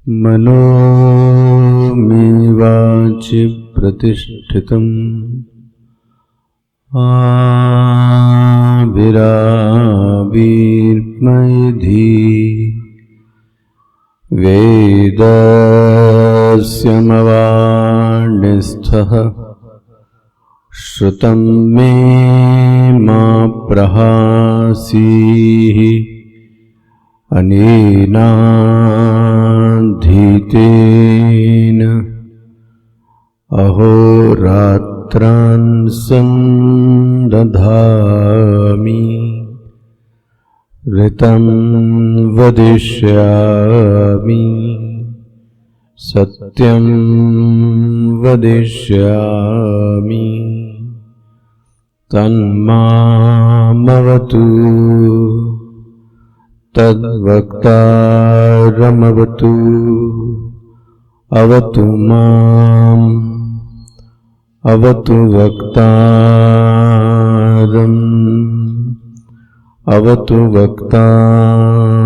मनोमीवाचि प्रतिष्ठितम् आविराविर्मयधि वेदस्यमवाण्यस्थः श्रुतं मे मा प्रहासीः अनेनाधीतेन अहोरात्रान् सन्दधामि ऋतं वदिष्यामि सत्यं वदिष्यामि तन्मामवतु तद्वक्तारमवतु अवतु माम् अवतु वक्तारम् अवतु वक्तारम्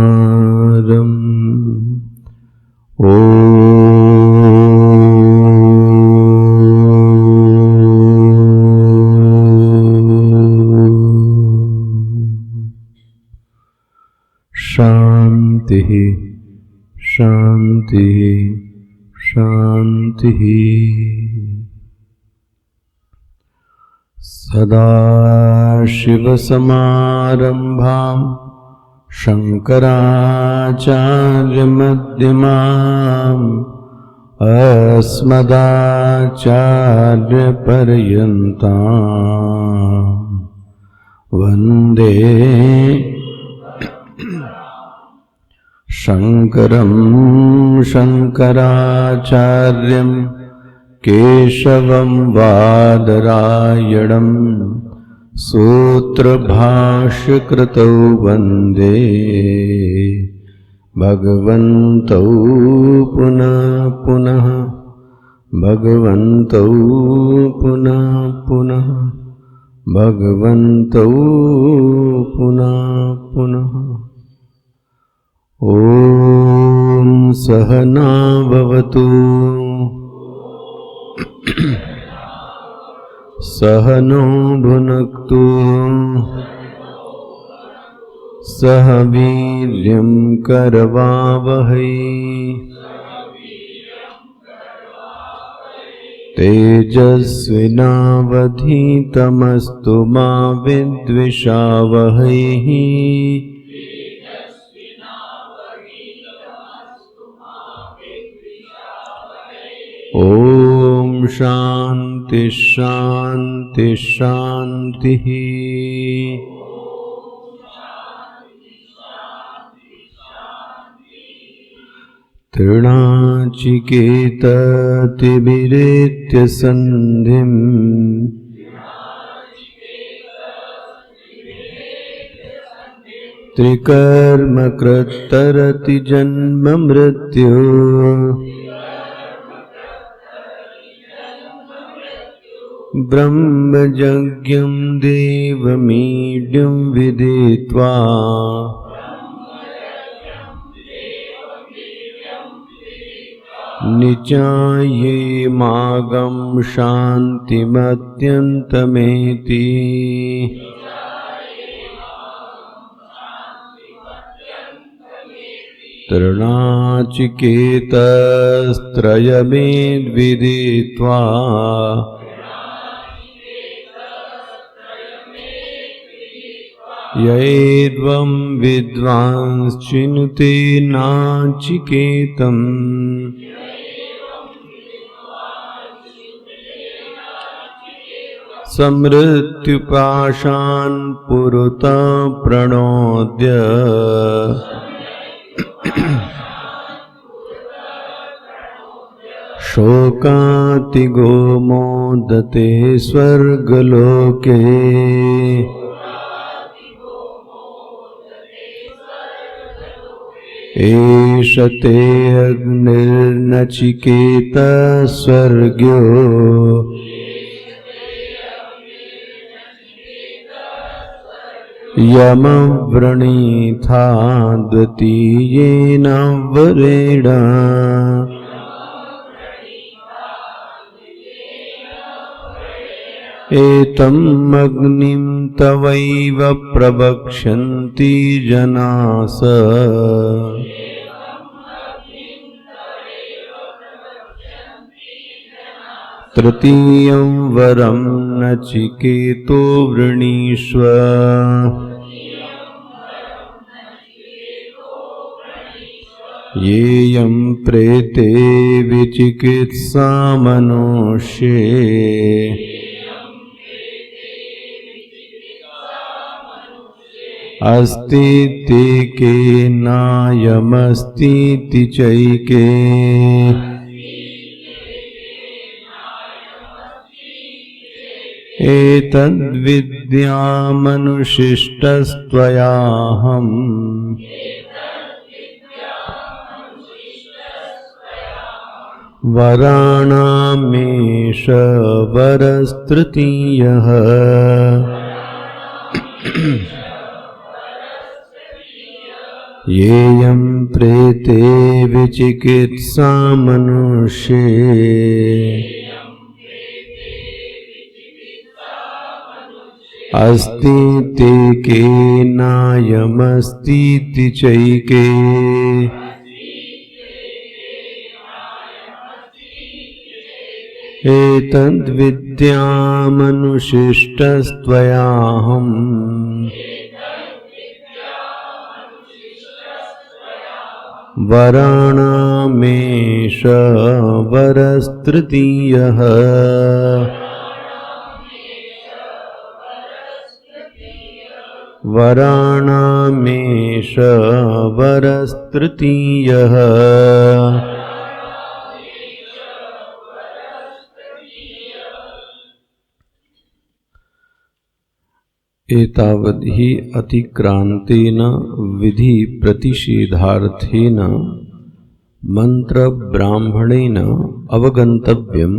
शांति शांति शांति। सदाशिवसमारम्भां शङ्कराचार्यमध्यमाम् अस्मदाचार्यपर्यन्तां वन्दे शङ्करं शङ्कराचार्यं केशवं बादरायणं सूत्रभाष्यकृतौ वन्दे भगवन्तौ पुनः पुनः भगवन्तौ पुनः पुनः भगवन्तौ पुनः पुनः। ॐ सहना भवतु सहनो भुनक्तु सह वीर्यं करवावहै तेजस्विनावधीतमस्तु मा विद्विषावहै। ओम शांति शांति शांति। तृणाचिकेततिभिरेत्य सन्धिं त्रिकर्मकृत्तरति जन्म मृत्यु ब्रह्मयज्ञं देवमीड्यं विदित्वा निचाये मागं शान्तिमत्यन्तमेति। तृणाचिकेतस्त्रयमेद्विदित्वा यैर्वं विद्वांश्चिनुते नाचिकेतम् समृत्युपाशान् पुरतः प्रणोद्य शोकातिगो मोदते स्वर्गलोके एष ते अग्निर्नचिकेतः स्वर्ग्यो यमव्रणीथा द्वितीयेन वरेण एतम् अग्निं तवैव प्रवक्ष्यन्ति जनास तृतीयं वरं नचिकेतो वृणीष्व येयं प्रेते विचिकित्सा मनुष्ये अस्ति के नायमस्तीति चैके एतद्विद्यामनुशिष्टस्त्वयाहम् वराणामेष वरस्तृतीयः येयं प्रेते विचिकित्सा मनुष्ये अस्ति ते केनायमस्तीति चैके एतद्विद्यामनुशिष्टस्त्वयाहम् वराणामेष वरस्तृतीयः वराणामेष वरस्तृतीयः एतावद्धि अतिक्रांतेन विधि प्रतिषेधार्थेन मंत्र ब्राह्मणेन अवगंतव्यं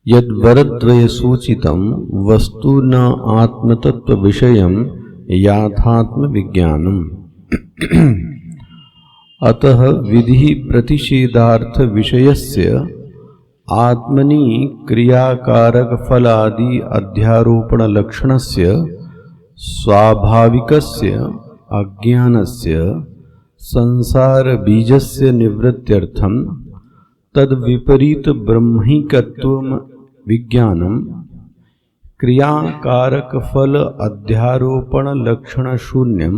यद्वरद्वय सूचितं वस्तु न आत्मतत्व विषयं याथात्म विज्ञानम् अतः विधि प्रतिषेधार्थ विषयस्य आत्मनि क्रियाकारक फलादि अध्यारोपण लक्षणस्य स्वाभाविकस्य अज्ञानस्य संसार बीजस्य निवृत्त्यर्थं तद विपरीत ब्रह्मिकत्वम विज्ञानम क्रियाकारक फल अध्यारोपण लक्षण शून्यम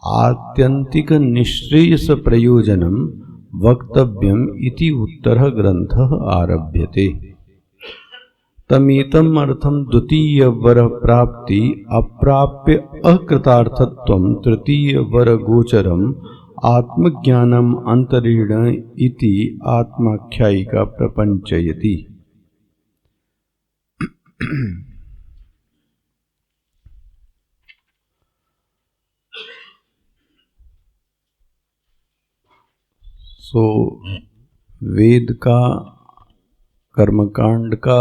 आत्यंतिक निश्रेयस प्रयोजनम वक्तव्यम इति उत्तरः ग्रंथः आरभ्यते। तमेतम अर्थम द्वितीय वर प्राप्ति अप्राप्य अकृतार्थत्वं तृतीय वर गोचरम आत्मज्ञानम अंतरेण इति आत्माख्यायिका प्रपंचयति। वेद का कर्मकांड का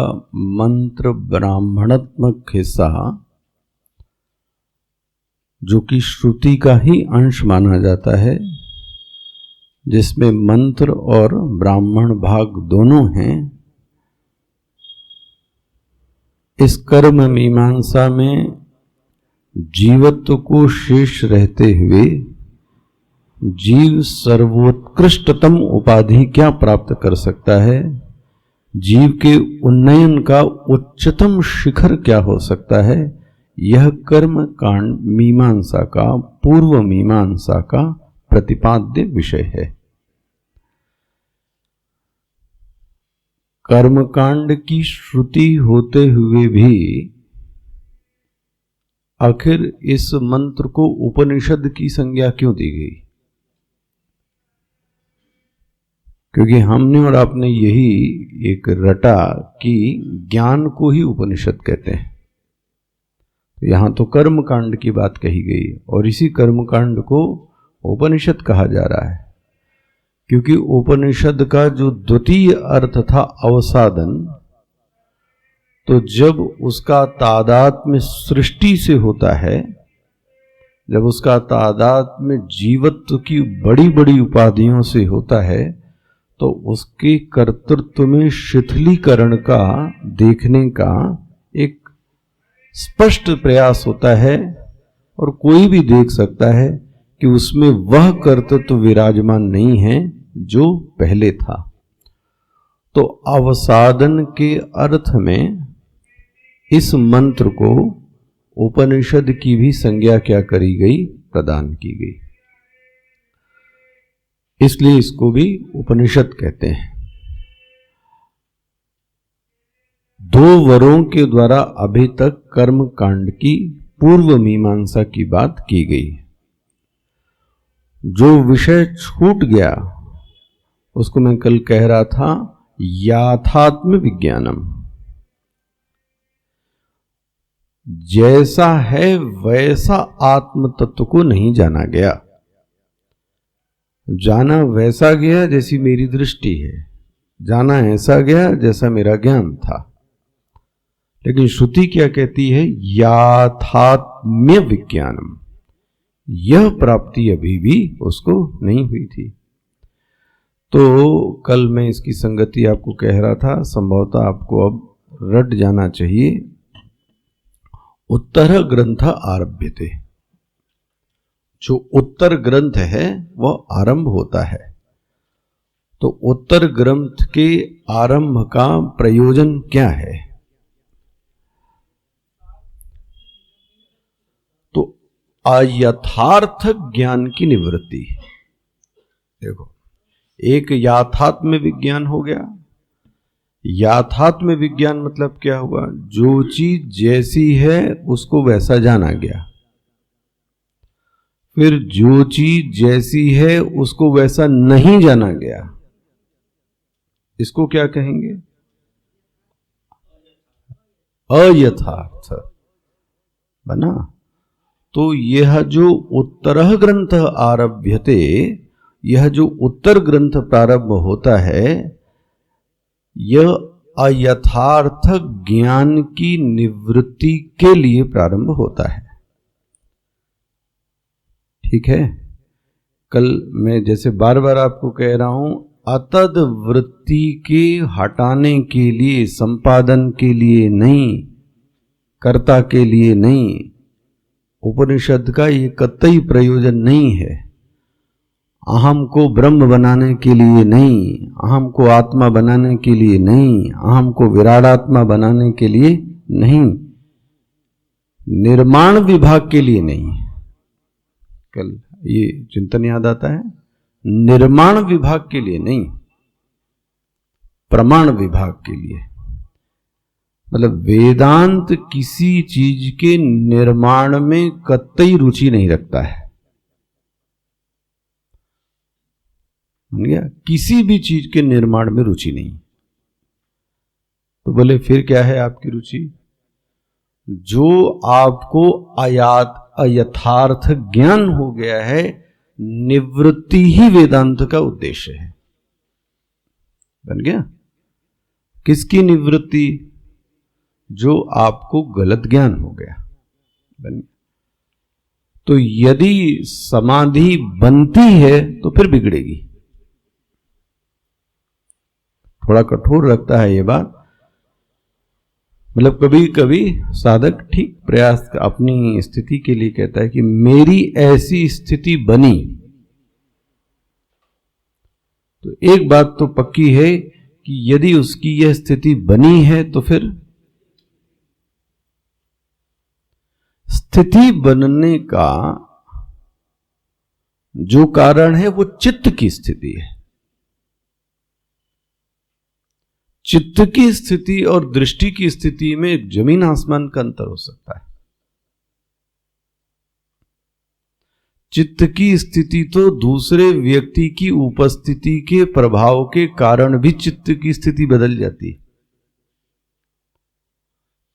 मंत्र ब्राह्मणात्मक हिस्सा जो कि श्रुति का ही अंश माना जाता है, जिसमें मंत्र और ब्राह्मण भाग दोनों हैं, इस कर्म मीमांसा में जीवत्व को शेष रहते हुए जीव सर्वोत्कृष्टतम उपाधि क्या प्राप्त कर सकता है, जीव के उन्नयन का उच्चतम शिखर क्या हो सकता है, यह कर्म कांड मीमांसा का पूर्व मीमांसा का प्रतिपाद्य विषय है। कर्मकांड की श्रुति होते हुए भी आखिर इस मंत्र को उपनिषद की संज्ञा क्यों दी गई? क्योंकि हमने और आपने यही एक रटा कि ज्ञान को ही उपनिषद कहते हैं। तो यहां तो कर्म कांड की बात कही गई और इसी कर्म कांड को उपनिषद कहा जा रहा है, क्योंकि उपनिषद का जो द्वितीय अर्थ था अवसादन, तो जब उसका तादात्म्य सृष्टि से होता है जब उसका तादाद में जीवत्व की बड़ी बड़ी उपाधियों से होता है तो उसके कर्तृत्व में शिथिलीकरण का देखने का एक स्पष्ट प्रयास होता है और कोई भी देख सकता है कि उसमें वह कर्तृत्व विराजमान नहीं है जो पहले था। तो अवसादन के अर्थ में इस मंत्र को उपनिषद की भी संज्ञा क्या करी गई, प्रदान की गई, इसलिए इसको भी उपनिषद कहते हैं। दो वरों के द्वारा अभी तक कर्म कांड की पूर्व मीमांसा की बात की गई। जो विषय छूट गया उसको मैं कल कह रहा था याथात्म विज्ञानम, जैसा है वैसा आत्म तत्व को नहीं जाना गया। जाना वैसा गया जैसी मेरी दृष्टि है, जाना ऐसा गया जैसा मेरा ज्ञान था। लेकिन श्रुति क्या कहती है, याथात्म्य विज्ञानम, यह प्राप्ति अभी भी उसको नहीं हुई थी। तो कल मैं इसकी संगति आपको कह रहा था, संभवतः आपको अब रट जाना चाहिए। उत्तर ग्रंथ आरभ्यते, जो उत्तर ग्रंथ है वह आरंभ होता है। तो उत्तर ग्रंथ के आरंभ का प्रयोजन क्या है? तो अयथार्थ ज्ञान की निवृत्ति। देखो, एक याथात्म्य विज्ञान हो गया। याथात्म्य विज्ञान मतलब क्या हुआ? जो चीज जैसी है उसको वैसा जाना गया। फिर जो चीज जैसी है उसको वैसा नहीं जाना गया, इसको क्या कहेंगे? अयथार्थ बना। तो यह जो उत्तरः ग्रंथ आरभ्यते, यह जो उत्तर ग्रंथ प्रारंभ होता है, यह अयथार्थ ज्ञान की निवृत्ति के लिए प्रारंभ होता है। ठीक है? कल मैं जैसे बार बार आपको कह रहा हूं, अतद वृत्ति के हटाने के लिए, संपादन के लिए नहीं, कर्ता के लिए नहीं, उपनिषद का ये कतई प्रयोजन नहीं है। अहम को ब्रह्म बनाने के लिए नहीं, अहम को आत्मा बनाने के लिए नहीं, अहम को विराटात्मा बनाने के लिए नहीं, निर्माण विभाग के लिए नहीं। कल ये चिंतन याद आता है, निर्माण विभाग के लिए नहीं, प्रमाण विभाग के लिए। मतलब वेदांत किसी चीज के निर्माण में कतई रुचि नहीं रखता है। समझ गया? किसी भी चीज के निर्माण में रुचि नहीं। तो बोले फिर क्या है आपकी रुचि? जो आपको अयथार्थ ज्ञान हो गया है, निवृत्ति ही वेदांत का उद्देश्य है। बन गया? किसकी निवृत्ति? जो आपको गलत ज्ञान हो गया। बन गया? तो यदि समाधि बनती है तो फिर बिगड़ेगी। थोड़ा कठोर लगता है ये बात, मतलब कभी कभी साधक ठीक प्रयास अपनी स्थिति के लिए कहता है कि मेरी ऐसी स्थिति बनी। तो एक बात तो पक्की है कि यदि उसकी यह स्थिति बनी है तो फिर स्थिति बनने का जो कारण है वो चित्त की स्थिति है। चित्त की स्थिति और दृष्टि की स्थिति में जमीन आसमान का अंतर हो सकता है। चित्त की स्थिति तो दूसरे व्यक्ति की उपस्थिति के प्रभाव के कारण भी चित्त की स्थिति बदल जाती है।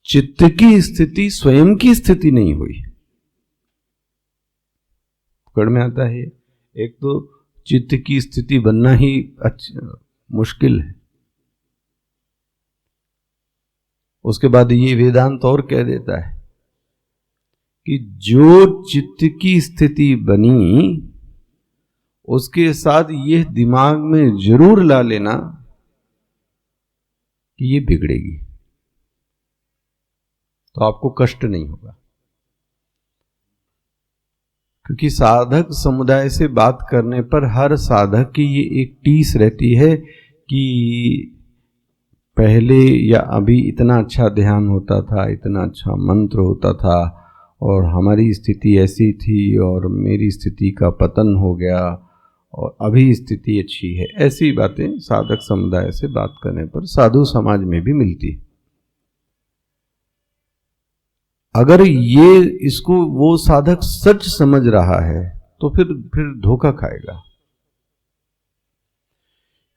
चित्त की स्थिति स्वयं की स्थिति नहीं हुई। पकड़ में आता है? एक तो चित्त की स्थिति बनना ही मुश्किल है। उसके बाद ये वेदांत और कह देता है कि जो चित्त की स्थिति बनी उसके साथ यह दिमाग में जरूर ला लेना कि ये बिगड़ेगी, तो आपको कष्ट नहीं होगा। क्योंकि साधक समुदाय से बात करने पर हर साधक की ये एक टीस रहती है कि पहले या अभी इतना अच्छा ध्यान होता था, इतना अच्छा मंत्र होता था, और हमारी स्थिति ऐसी थी और मेरी स्थिति का पतन हो गया और अभी स्थिति अच्छी है। ऐसी बातें साधक समुदाय से बात करने पर साधु समाज में भी मिलती है। अगर ये इसको वो साधक सच समझ रहा है तो फिर धोखा खाएगा,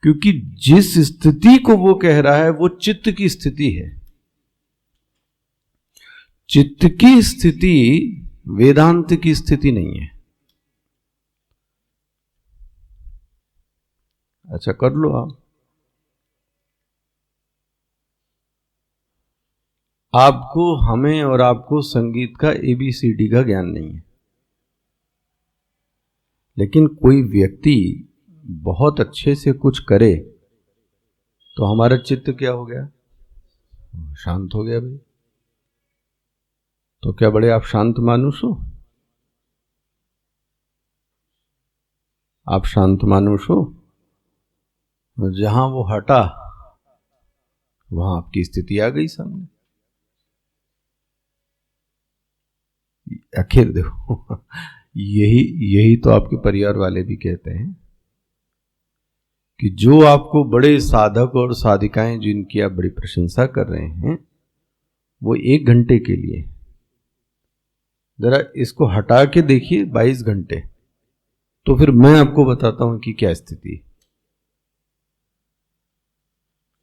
क्योंकि जिस स्थिति को वो कह रहा है वो चित्त की स्थिति है। चित्त की स्थिति वेदांत की स्थिति नहीं है। अच्छा कर लो आप। आपको, हमें और आपको संगीत का ABCD का ज्ञान नहीं है, लेकिन कोई व्यक्ति बहुत अच्छे से कुछ करे तो हमारा चित्त क्या हो गया? शांत हो गया भाई। तो क्या बड़े आप शांत मानुष हो? आप शांत मानुष हो? जहां वो हटा वहां आपकी स्थिति आ गई सामने। आखिर देखो यही तो आपके परिवार वाले भी कहते हैं कि जो आपको बड़े साधक और साधिकाएं जिनकी आप बड़ी प्रशंसा कर रहे हैं, वो 1 घंटे के लिए, जरा इसको हटा के देखिए 22 घंटे, तो फिर मैं आपको बताता हूं कि क्या स्थिति है।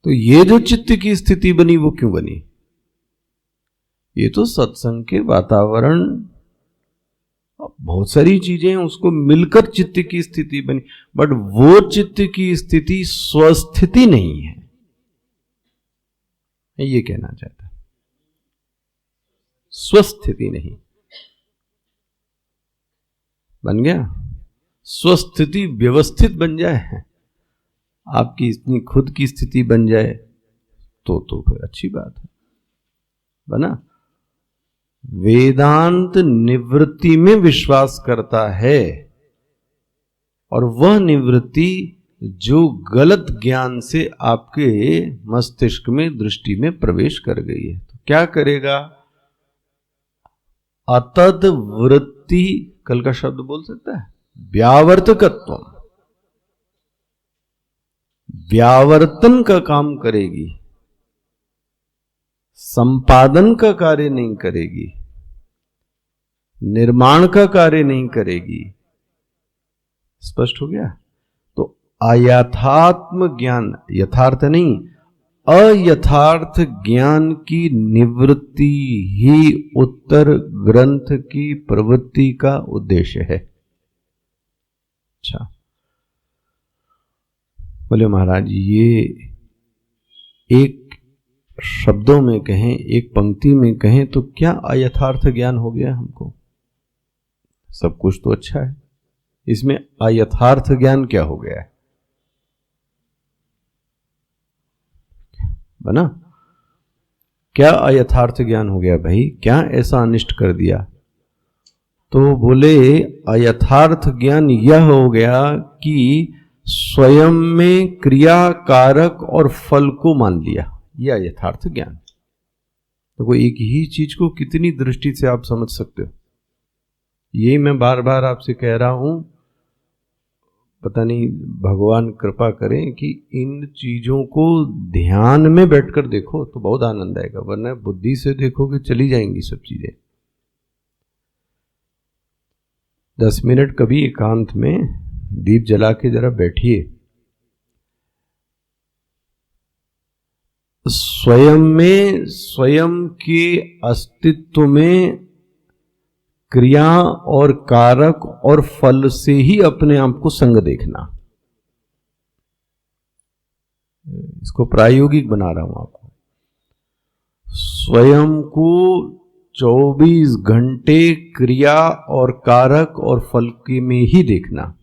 तो ये जो चित्त की स्थिति बनी वो क्यों बनी? ये तो सत्संग के वातावरण, बहुत सारी चीजें उसको मिलकर चित्त की स्थिति बनी, बट वो चित्त की स्थिति स्वस्थिति नहीं है, ये कहना चाहता। स्वस्थिति नहीं बन गया। स्वस्थिति व्यवस्थित बन जाए, आपकी इतनी खुद की स्थिति बन जाए तो फिर अच्छी बात है। बना। वेदांत निवृत्ति में विश्वास करता है, और वह निवृत्ति जो गलत ज्ञान से आपके मस्तिष्क में, दृष्टि में प्रवेश कर गई है, तो क्या करेगा? अतद वृत्ति, कल का शब्द बोल सकता है, व्यावर्तकत्व, व्यावर्तन का काम करेगी, संपादन का कार्य नहीं करेगी, निर्माण का कार्य नहीं करेगी। स्पष्ट हो गया? तो अयथात्म ज्ञान, यथार्थ नहीं, अयथार्थ ज्ञान की निवृत्ति ही उत्तर ग्रंथ की प्रवृत्ति का उद्देश्य है। अच्छा, बोले महाराज ये एक शब्दों में कहें, एक पंक्ति में कहें तो क्या अयथार्थ ज्ञान हो गया हमको? सब कुछ तो अच्छा है, इसमें अयथार्थ ज्ञान क्या हो गया है? बना? क्या अयथार्थ ज्ञान हो गया भाई? क्या ऐसा अनिष्ट कर दिया? तो बोले अयथार्थ ज्ञान यह हो गया कि स्वयं में क्रिया कारक और फल को मान लिया, यह यथार्थ ज्ञान। तो कोई एक ही चीज को कितनी दृष्टि से आप समझ सकते हो? यही मैं बार बार आपसे कह रहा हूं, पता नहीं भगवान कृपा करें कि इन चीजों को ध्यान में बैठकर देखो तो बहुत आनंद आएगा, वरना बुद्धि से देखोगे चली जाएंगी सब चीजें। 10 मिनट कभी एकांत में दीप जला के जरा बैठिए, स्वयं में, स्वयं के अस्तित्व में क्रिया और कारक और फल से ही अपने आप को संग देखना। इसको प्रायोगिक बना रहा हूं आपको। स्वयं को 24 घंटे क्रिया और कारक और फल के में ही देखना।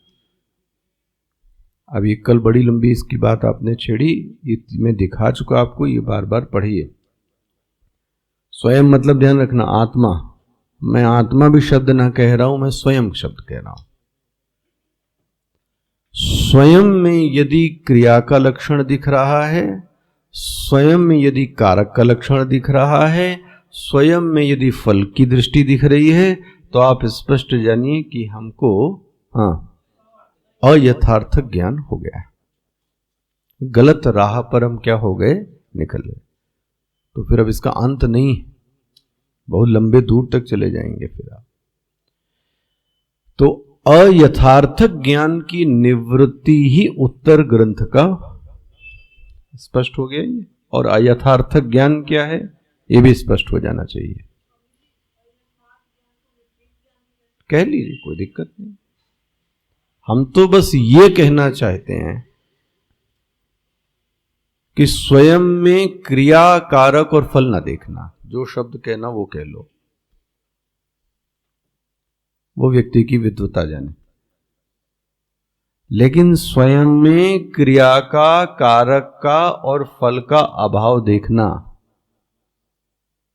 अब ये कल बड़ी लंबी इसकी बात आपने छेड़ी, ये मैं दिखा चुका आपको, ये बार बार पढ़िए। स्वयं मतलब ध्यान रखना आत्मा, मैं आत्मा भी शब्द ना कह रहा हूं, मैं स्वयं शब्द कह रहा हूं। स्वयं में यदि क्रिया का लक्षण दिख रहा है, स्वयं में यदि कारक का लक्षण दिख रहा है, स्वयं में यदि फल की दृष्टि दिख रही है, तो आप स्पष्ट जानिए कि हमको अयथार्थ ज्ञान हो गया, गलत राह पर हम क्या हो गए, निकल गए। तो फिर अब इसका अंत नहीं, बहुत लंबे दूर तक चले जाएंगे फिर आप। तो अयथार्थ ज्ञान की निवृत्ति ही उत्तर ग्रंथ का, स्पष्ट हो गया ये। और अयथार्थ ज्ञान क्या है ये भी स्पष्ट हो जाना चाहिए। कह लीजिए, कोई दिक्कत नहीं। हम तो बस ये कहना चाहते हैं कि स्वयं में क्रिया कारक और फल ना देखना, जो शब्द कहना वो कह लो, वो व्यक्ति की विद्वता जाने। लेकिन स्वयं में क्रिया का, कारक का और फल का अभाव देखना,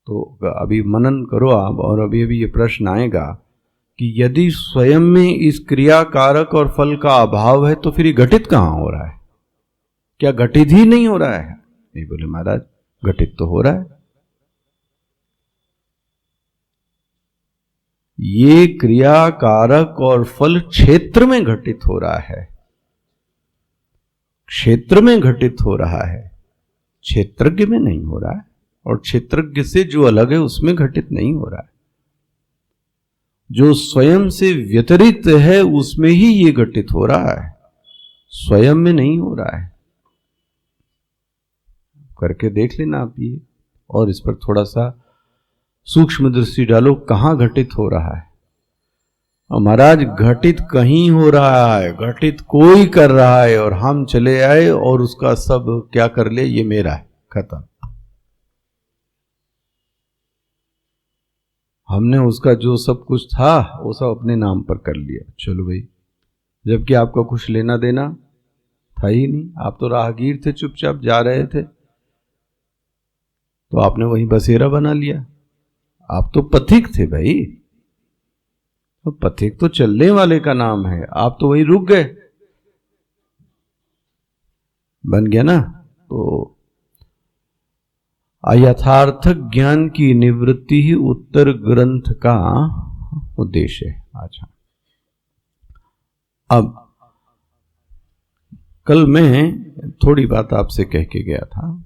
तो अभी मनन करो आप, और अभी अभी ये प्रश्न आएगा कि यदि स्वयं में इस क्रिया कारक और फल का अभाव है तो फिर ये घटित कहां हो रहा है? क्या घटित ही नहीं हो रहा है? नहीं, बोले महाराज घटित तो हो रहा है। ये क्रिया कारक और फल क्षेत्र में घटित हो रहा है, क्षेत्र में घटित हो रहा है, क्षेत्रज्ञ में नहीं हो रहा है। और क्षेत्रज्ञ से जो अलग है उसमें घटित नहीं हो रहा है। जो स्वयं से व्यतिरिक्त है उसमें ही ये घटित हो रहा है, स्वयं में नहीं हो रहा है। करके देख लेना आप ये, और इस पर थोड़ा सा सूक्ष्म दृष्टि डालो, कहां घटित हो रहा है। और महाराज घटित कहीं हो रहा है, घटित कोई कर रहा है और हम चले आए और उसका सब क्या कर ले, ये मेरा है, खत्म। हमने उसका जो सब कुछ था वो सब अपने नाम पर कर लिया, चलो भाई, जबकि आपका कुछ लेना देना था ही नहीं। आप तो राहगीर थे, चुपचाप जा रहे थे, तो आपने वहीं बसेरा बना लिया। आप तो पथिक थे भाई, तो पथिक तो चलने वाले का नाम है, आप तो वहीं रुक गए, बन गया ना। तो अयथार्थ ज्ञान की निवृत्ति ही उत्तर ग्रंथ का उद्देश्य है। अच्छा, अब कल मैं थोड़ी बात आपसे कह के गया था,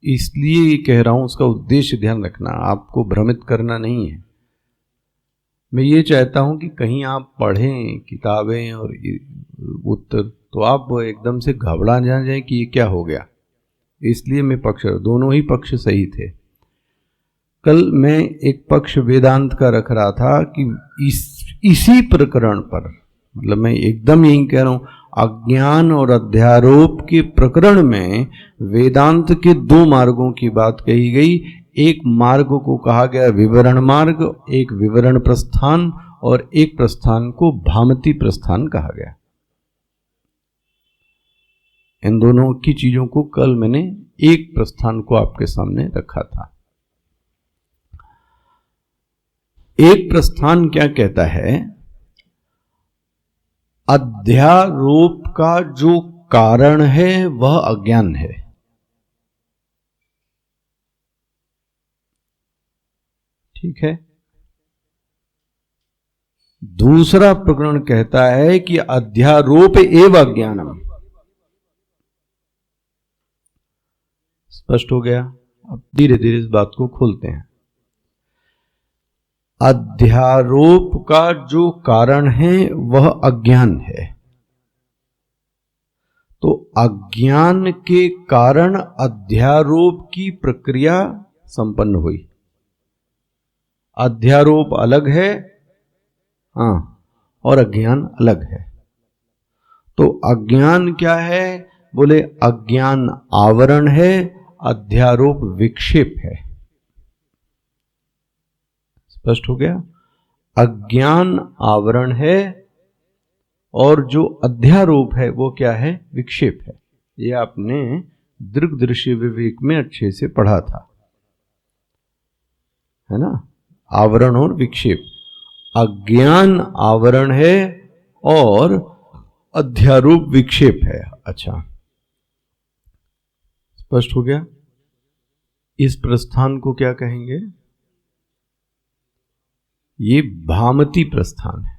इसलिए ये कह रहा हूं, उसका उद्देश्य ध्यान रखना, आपको भ्रमित करना नहीं है। मैं ये चाहता हूं कि कहीं आप पढ़ें किताबें और उत्तर, तो आप एकदम से घबरा ना जाए कि ये क्या हो गया। इसलिए मैं दोनों ही पक्ष सही थे। कल मैं एक पक्ष वेदांत का रख रहा था कि इसी प्रकरण पर, मतलब मैं एकदम यही कह रहा हूं, अज्ञान और अध्यारोप के प्रकरण में वेदांत के दो मार्गों की बात कही गई। एक मार्ग को कहा गया विवरण मार्ग, एक विवरण प्रस्थान, और एक प्रस्थान को भामती प्रस्थान कहा गया। इन दोनों की चीजों को कल मैंने एक प्रस्थान को आपके सामने रखा था। एक प्रस्थान क्या कहता है, अध्यारोप का जो कारण है वह अज्ञान है। ठीक है। दूसरा प्रकरण कहता है कि अध्यारोप एवं अज्ञानम। स्पष्ट हो गया। अब धीरे धीरे इस बात को खोलते हैं। अध्यारोप का जो कारण है वह अज्ञान है, तो अज्ञान के कारण अध्यारोप की प्रक्रिया संपन्न हुई। अध्यारोप अलग है, और अज्ञान अलग है। तो अज्ञान क्या है, बोले अज्ञान आवरण है, अध्यारोप विक्षेप है। स्पष्ट हो गया? अज्ञान आवरण है और जो अध्यारोप है वो क्या है? विक्षेप है। ये आपने दृग दृश्य विवेक में अच्छे से पढ़ा था, है ना? आवरण और विक्षेप। अज्ञान आवरण है और अध्यारोप विक्षेप है। अच्छा, स्पष्ट हो गया? इस प्रस्थान को क्या कहेंगे? ये भामती प्रस्थान है।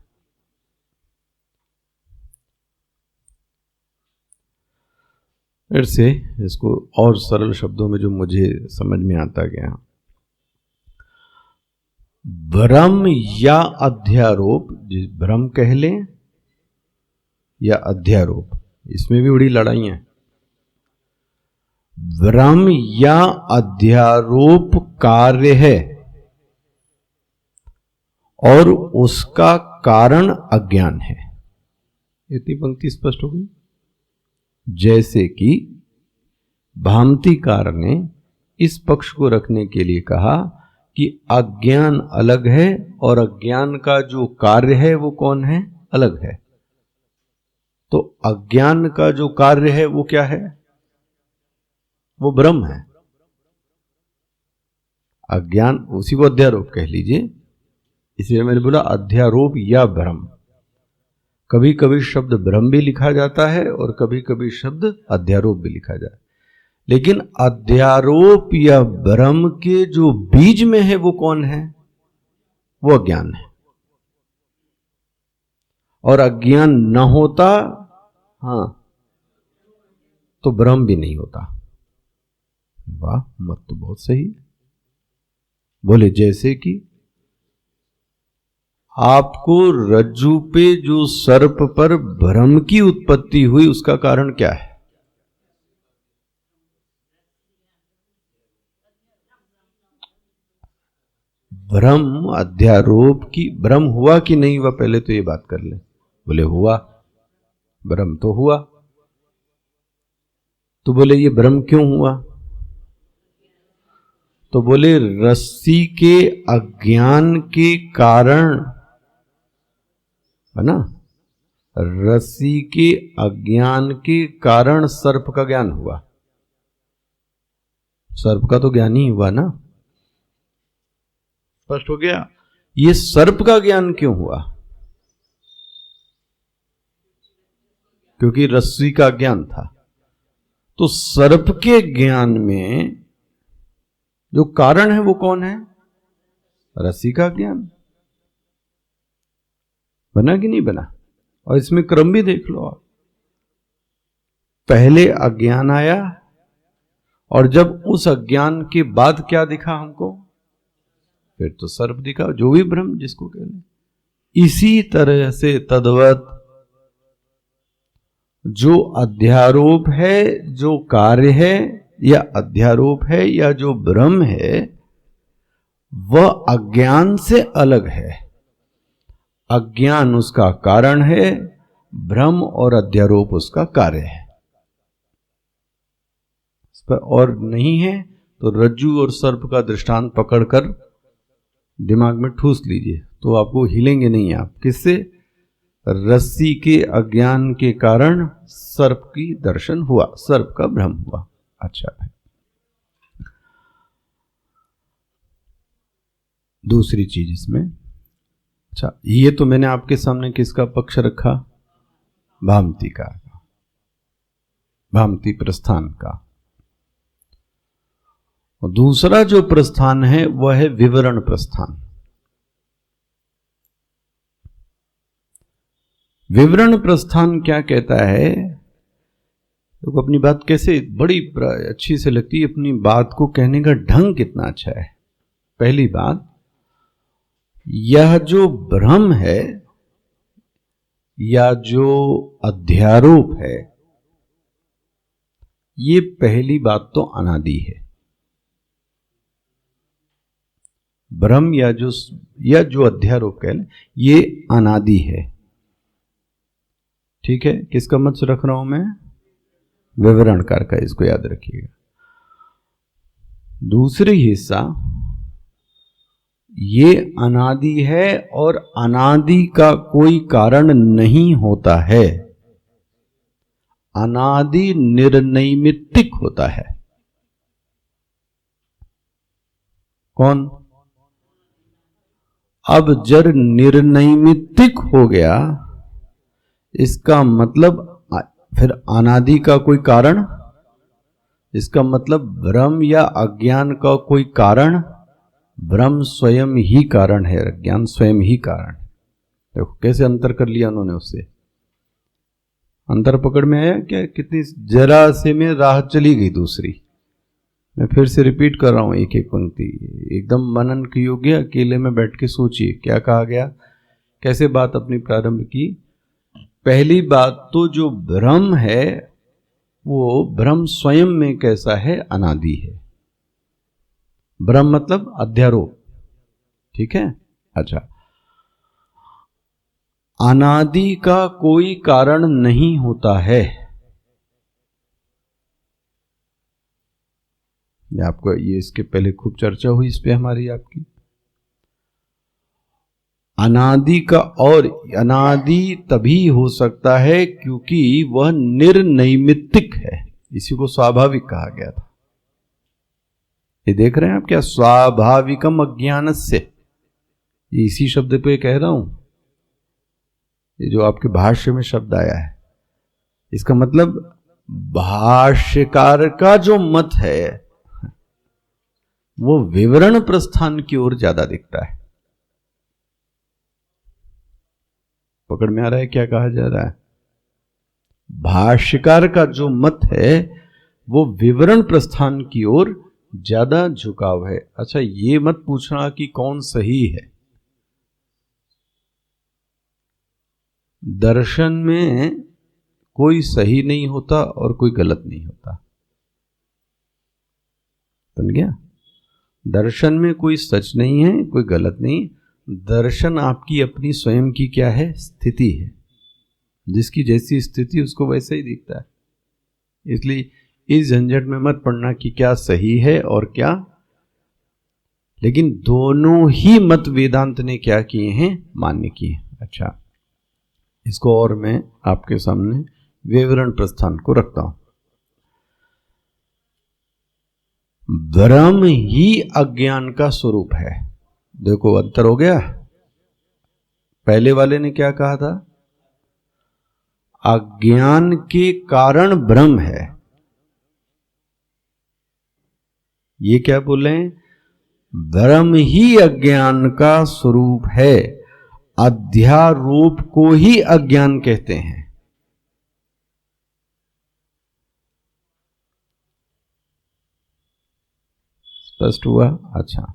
फिर से इसको और सरल शब्दों में जो मुझे समझ में आता गया, भ्रम या अध्यारोप, भ्रम कह लें या अध्यारोप, इसमें भी बड़ी लड़ाई है। भ्रम या अध्यारोप कार्य है और उसका कारण अज्ञान है। इतनी पंक्ति स्पष्ट हो गई? जैसे कि भामतीकार ने इस पक्ष को रखने के लिए कहा कि अज्ञान अलग है और अज्ञान का जो कार्य है वो कौन है? अलग है। तो अज्ञान का जो कार्य है वो क्या है? वो ब्रह्म है। अज्ञान, उसी को अध्यारोप कह लीजिए, इसलिए मैंने बोला अध्यारोप या भ्रम। कभी कभी शब्द भ्रम भी लिखा जाता है और कभी कभी शब्द अध्यारोप भी लिखा जाता है, लेकिन अध्यारोप या भ्रम के जो बीज में है वो कौन है? वो अज्ञान है। और अज्ञान न होता, हां, तो भ्रम भी नहीं होता। वाह, मत तो बहुत सही है। बोले जैसे कि आपको रज्जू पे जो सर्प पर भ्रम की उत्पत्ति हुई, उसका कारण क्या है? भ्रम, अध्यारोप की। भ्रम हुआ कि नहीं हुआ, पहले तो ये बात कर ले। बोले हुआ, भ्रम तो हुआ। तो बोले ये भ्रम क्यों हुआ? तो बोले रस्सी के अज्ञान के कारण, है ना? रस्सी के अज्ञान के कारण सर्प का ज्ञान हुआ। सर्प का तो ज्ञान ही हुआ ना। स्पष्ट हो गया? ये सर्प का ज्ञान क्यों हुआ? क्योंकि रस्सी का ज्ञान था। तो सर्प के ज्ञान में जो कारण है वो कौन है? रस्सी का ज्ञान। बना कि नहीं बना? और इसमें क्रम भी देख लो आप। पहले अज्ञान आया और जब उस अज्ञान के बाद क्या दिखा हमको? फिर तो सर्प दिखा, जो भी भ्रम जिसको कह ले। इसी तरह से तद्वत जो अध्यारोप है, जो कार्य है, या अध्यारोप है या जो भ्रम है, वह अज्ञान से अलग है। अज्ञान उसका कारण है, भ्रम और अध्यारोप उसका कार्य है। और नहीं है तो रज्जू और सर्प का दृष्टांत पकड़कर दिमाग में ठूस लीजिए, तो आपको हिलेंगे नहीं आप। किससे? रस्सी के अज्ञान के कारण सर्प की दर्शन हुआ, सर्प का भ्रम हुआ। अच्छा है। दूसरी चीज इसमें, अच्छा, ये तो मैंने आपके सामने किसका पक्ष रखा? भामती का, भामती प्रस्थान का। और दूसरा जो प्रस्थान है वह है विवरण प्रस्थान। विवरण प्रस्थान क्या कहता है? तो अपनी बात कैसे बड़ी अच्छी से लगती है, अपनी बात को कहने का ढंग कितना अच्छा है। पहली बात, यह जो भ्रम है या जो अध्यारोप है, ये पहली बात तो अनादि है। भ्रम या जो अध्यारोप कह लें, ये अनादि है। ठीक है? किसका मत रख रहा हूं मैं? विवरणकार का, इसको याद रखिएगा। दूसरी हिस्सा, ये अनादि है और अनादि का कोई कारण नहीं होता है, अनादि निर्नैमित्तिक होता है। कौन? अब जब निर्नैमित्तिक हो गया, इसका मतलब फिर अनादि का कोई कारण, इसका मतलब भ्रम या अज्ञान का कोई कारण, भ्रम स्वयं ही कारण है, अज्ञान स्वयं ही कारण। देखो कैसे अंतर कर लिया उन्होंने, उससे अंतर पकड़ में आया क्या? कितनी जरा से में राह चली गई दूसरी। मैं फिर से रिपीट कर रहा हूं एक एक पंक्ति, एकदम मनन की योग्य, अकेले में बैठ के सोचिए क्या कहा गया, कैसे बात अपनी प्रारंभ की। पहली बात तो जो भ्रम है वो भ्रम स्वयं में कैसा है? अनादि है। भ्रम मतलब अध्यारोप, ठीक है। अच्छा, अनादि का कोई कारण नहीं होता है। आपको ये इसके पहले खूब चर्चा हुई इस पे हमारी आपकी। अनादि का, और अनादि तभी हो सकता है क्योंकि वह निर्नैमित्तिक है, इसी को स्वाभाविक कहा गया था। ये देख रहे हैं आप क्या? स्वाभाविकम अज्ञानस्य, इसी शब्द पे कह रहा हूं, ये जो आपके भाष्य में शब्द आया है, इसका मतलब भाष्यकार का जो मत है वो विवरण प्रस्थान की ओर ज्यादा दिखता है। पकड़ में आ रहा है क्या कहा जा रहा है? भाष्यकार का जो मत है वो विवरण प्रस्थान की ओर ज्यादा झुकाव है। अच्छा, ये मत पूछना कि कौन सही है। दर्शन में कोई सही नहीं होता और कोई गलत नहीं होता, समझ गया? दर्शन में कोई सच नहीं है, कोई गलत नहीं। दर्शन आपकी अपनी स्वयं की क्या है? स्थिति है। जिसकी जैसी स्थिति उसको वैसे ही दिखता है। इसलिए इस झंझट में मत पड़ना कि क्या सही है और क्या, लेकिन दोनों ही मत वेदांत ने क्या किए हैं? मान्य किए। अच्छा, इसको और मैं आपके सामने विवरण प्रस्थान को रखता हूं। भ्रम ही अज्ञान का स्वरूप है। देखो अंतर हो गया। पहले वाले ने क्या कहा था? अज्ञान के कारण भ्रम है। ये क्या बोले? भ्रम ही अज्ञान का स्वरूप है। अध्यारोप को ही अज्ञान कहते हैं। स्पष्ट हुआ? अच्छा,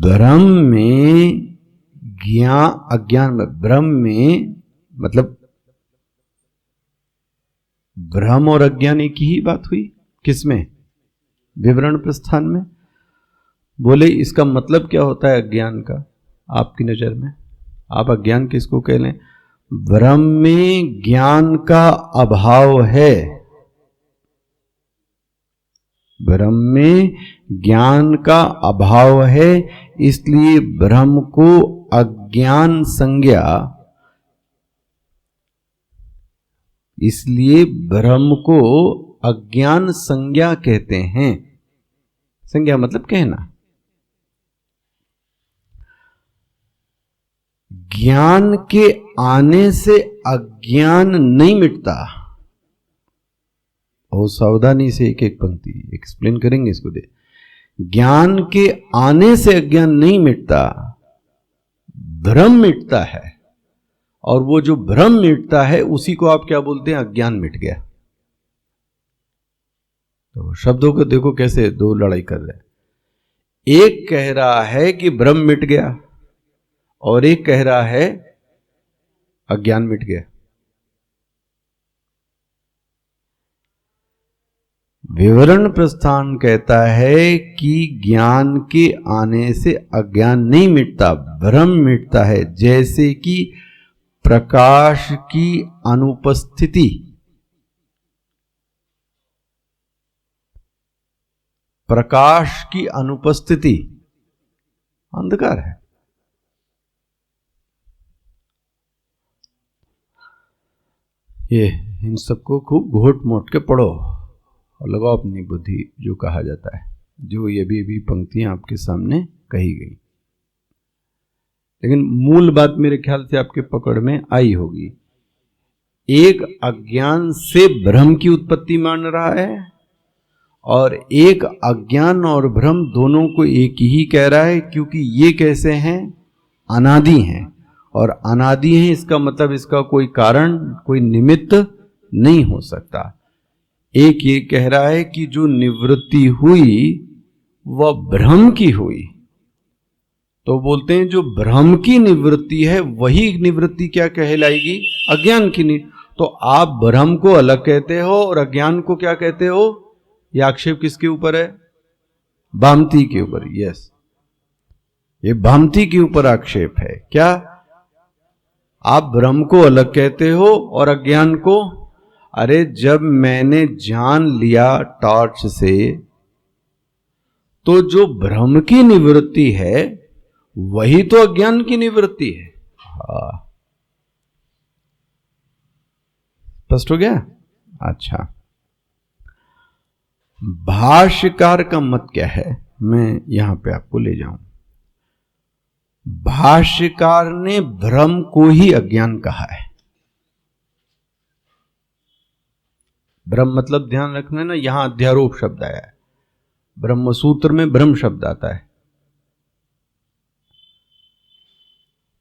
भ्रम में ज्ञान, अज्ञान में, भ्रम में मतलब भ्रम और अज्ञान एक ही बात हुई। किसमें? विवरण प्रस्थान में। बोले इसका मतलब क्या होता है अज्ञान का आपकी नजर में? आप अज्ञान किसको कह लें? भ्रम में ज्ञान का अभाव है। भ्रम में ज्ञान का अभाव है, इसलिए भ्रम को अज्ञान संज्ञा, इसलिए भ्रम को अज्ञान संज्ञा कहते हैं। संज्ञा मतलब कहना। ज्ञान के आने से अज्ञान नहीं मिटता। बहुत सावधानी से एक एक पंक्ति एक्सप्लेन करेंगे इसको। दे, ज्ञान के आने से अज्ञान नहीं मिटता, भ्रम मिटता है। और वो जो भ्रम मिटता है उसी को आप क्या बोलते हैं? अज्ञान मिट गया। तो शब्दों को देखो कैसे दो लड़ाई कर रहे हैं। एक कह रहा है कि भ्रम मिट गया और एक कह रहा है अज्ञान मिट गया। विवरण प्रस्थान कहता है कि ज्ञान के आने से अज्ञान नहीं मिटता, भ्रम मिटता है। जैसे कि प्रकाश की अनुपस्थिति, प्रकाश की अनुपस्थिति अंधकार है। ये इन सबको खूब घोट मोट के पढ़ो और लगाओ अपनी बुद्धि, जो कहा जाता है, जो ये भी पंक्तियां आपके सामने कही गई। लेकिन मूल बात मेरे ख्याल से आपके पकड़ में आई होगी। एक अज्ञान से भ्रम की उत्पत्ति मान रहा है और एक अज्ञान और भ्रम दोनों को एक ही कह रहा है, क्योंकि ये कैसे हैं? अनादि हैं। और अनादि हैं इसका मतलब इसका कोई कारण, कोई निमित्त नहीं हो सकता। एक ये कह रहा है कि जो निवृत्ति हुई वह भ्रम की हुई, तो बोलते हैं जो भ्रम की निवृत्ति है वही निवृत्ति क्या कहलाएगी? अज्ञान की। तो आप भ्रम को अलग कहते हो और अज्ञान को क्या कहते हो? यह आक्षेप किसके ऊपर है? भामती के ऊपर। यस, ये भामती के ऊपर आक्षेप है। क्या आप भ्रम को अलग कहते हो और अज्ञान को? अरे जब मैंने जान लिया टॉर्च से, तो जो भ्रम की निवृत्ति है वही तो अज्ञान की निवृत्ति है। स्पष्ट हो गया? अच्छा, भाष्यकार का मत क्या है, मैं यहां पे आपको ले जाऊं। भाष्यकार ने भ्रम को ही अज्ञान कहा है। भ्रम मतलब ध्यान रखना ना, यहां अध्यारोप शब्द आया है। ब्रह्म सूत्र में ब्रह्म शब्द आता है।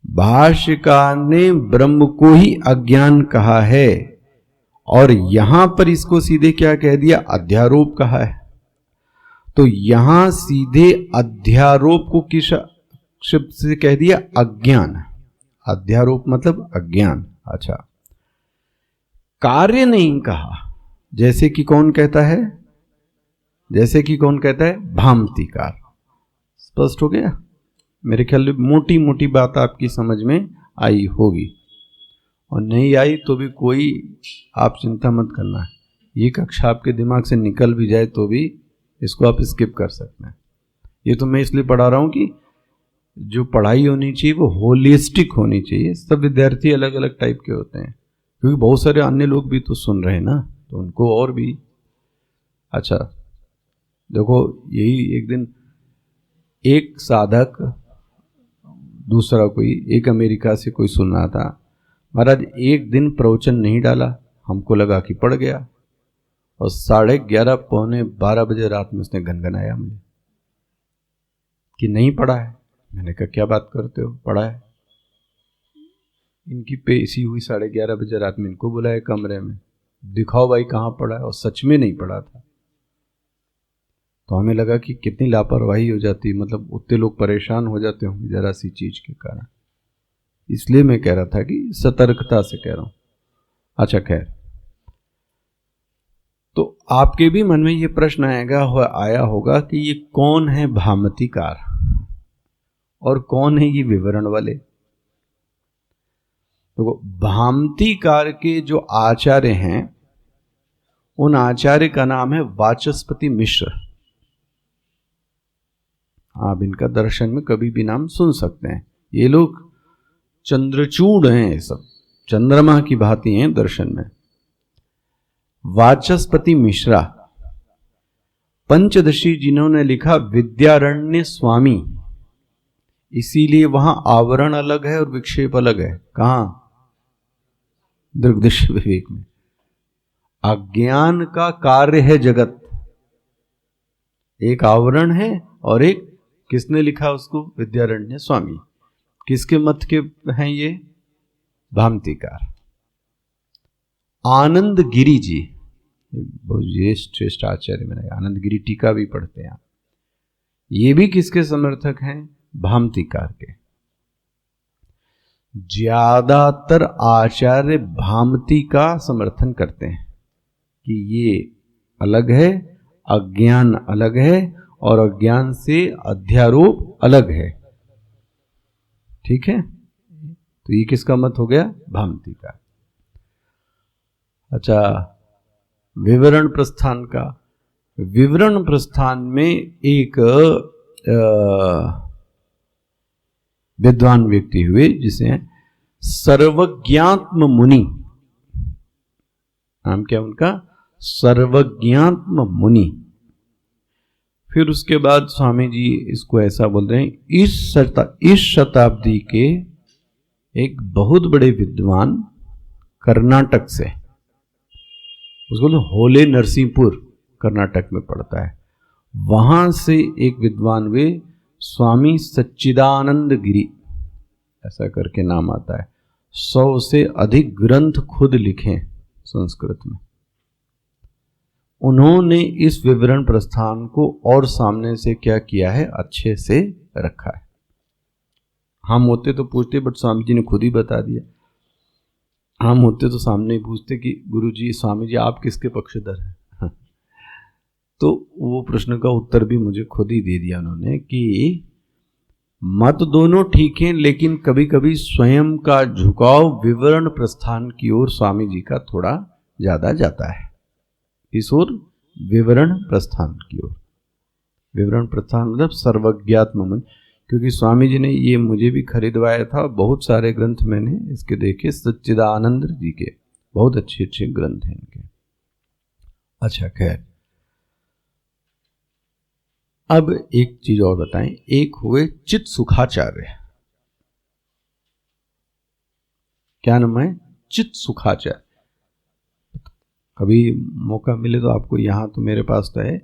भाष्यकार ने ब्रह्म को ही अज्ञान कहा है और यहां पर इसको सीधे क्या कह दिया? अध्यारोप कहा है। तो यहां सीधे अध्यारोप को किस शब्द से कह दिया? अज्ञान। अध्यारोप मतलब अज्ञान। अच्छा, कार्य नहीं कहा। जैसे कि कौन कहता है? जैसे कि कौन कहता है? भामतीकार। स्पष्ट हो गया? मेरे ख्याल में मोटी मोटी बात आपकी समझ में आई होगी, और नहीं आई तो भी कोई आप चिंता मत करना। ये कक्षा आपके दिमाग से निकल भी जाए तो भी इसको आप स्किप कर सकते हैं। ये तो मैं इसलिए पढ़ा रहा हूं कि जो पढ़ाई होनी चाहिए वो होलिस्टिक होनी चाहिए। सब विद्यार्थी अलग अलग टाइप के होते हैं, क्योंकि बहुत सारे अन्य लोग भी तो सुन रहे हैं ना, तो उनको और भी। अच्छा देखो, यही एक दिन एक साधक दूसरा कोई, एक अमेरिका से कोई सुन रहा था, महाराज एक दिन प्रवचन नहीं डाला, हमको लगा कि पढ़ गया, और 11:30 पौने 12 बजे रात में उसने गनगनाया मुझे कि नहीं पढ़ा है। मैंने कहा क्या बात करते हो, पढ़ा है। इनकी पेशी हुई 11:30 बजे रात में, इनको बुलाया कमरे में, दिखाओ भाई कहाँ पढ़ा है, और सच में नहीं पढ़ा था। तो हमें लगा कि कितनी लापरवाही हो जाती, मतलब उतने लोग परेशान हो जाते होंगे जरा सी चीज के कारण। इसलिए मैं कह रहा था कि सतर्कता से कह रहा हूं। अच्छा खैर, तो आपके भी मन में ये प्रश्न आया होगा कि ये कौन है भामतीकार और कौन है ये विवरण वाले। तो भामतीकार के जो आचार्य हैं, उन आचार्य का नाम है वाचस्पति मिश्र। आप इनका दर्शन में कभी भी नाम सुन सकते हैं। ये लोग चंद्रचूड़ हैं, ये सब चंद्रमा की भांति हैं दर्शन में। वाचस्पति मिश्रा पंचदशी जिन्होंने लिखा विद्यारण्य स्वामी, इसीलिए वहां आवरण अलग है और विक्षेप अलग है। कहां? दृग्दृश्य विवेक में। अज्ञान का कार्य है जगत, एक आवरण है और एक, किसने लिखा उसको? विद्यारण्य स्वामी। किसके मत के हैं ये? भामतीकार। आनंद गिरी जी, ये श्रेष्ठ आचार्य मैंने आनंद गिरी टीका भी पढ़ते हैं। ये भी किसके समर्थक हैं? भामतीकार के। ज्यादातर आचार्य भामती का समर्थन करते हैं कि ये अलग है, अज्ञान अलग है, और अज्ञान से अध्यारोप अलग है। ठीक है, तो ये किसका मत हो गया? भामती का। अच्छा, विवरण प्रस्थान का। विवरण प्रस्थान में एक विद्वान व्यक्ति हुए जिसे सर्वज्ञात्म मुनि, नाम क्या उनका? सर्वज्ञात्म मुनि। फिर उसके बाद स्वामी जी इसको ऐसा बोल रहे हैं, इस शताब्दी के एक बहुत बड़े विद्वान कर्नाटक से, उसको तो होले नरसिंहपुर कर्नाटक में पड़ता है, वहां से एक विद्वान वे स्वामी सच्चिदानंद गिरी, ऐसा करके नाम आता है। 100 से अधिक ग्रंथ खुद लिखे संस्कृत में। उन्होंने इस विवरण प्रस्थान को और सामने से क्या किया है, अच्छे से रखा है। हम होते तो पूछते, बट स्वामी जी ने खुद ही बता दिया। हम होते तो सामने ही पूछते कि गुरु जी, स्वामी जी आप किसके पक्षधर हैं? तो वो प्रश्न का उत्तर भी मुझे खुद ही दे दिया उन्होंने कि मत दोनों ठीक हैं, लेकिन कभी कभी स्वयं का झुकाव विवरण प्रस्थान की ओर स्वामी जी का थोड़ा ज्यादा जाता है। इस ओर विवरण प्रस्थान की ओर। विवरण प्रस्थान मतलब सर्वज्ञात्म मन, क्योंकि स्वामी जी ने ये मुझे भी खरीदवाया था। बहुत सारे ग्रंथ मैंने इसके देखे, सच्चिदानंद जी के बहुत अच्छे अच्छे ग्रंथ हैं इनके। अच्छा, खैर, अब एक चीज और बताएं। एक हुए चित सुखाचार्य, क्या नाम है? चित सुखाचार्य। कभी मौका मिले तो आपको, यहां तो मेरे पास तो है,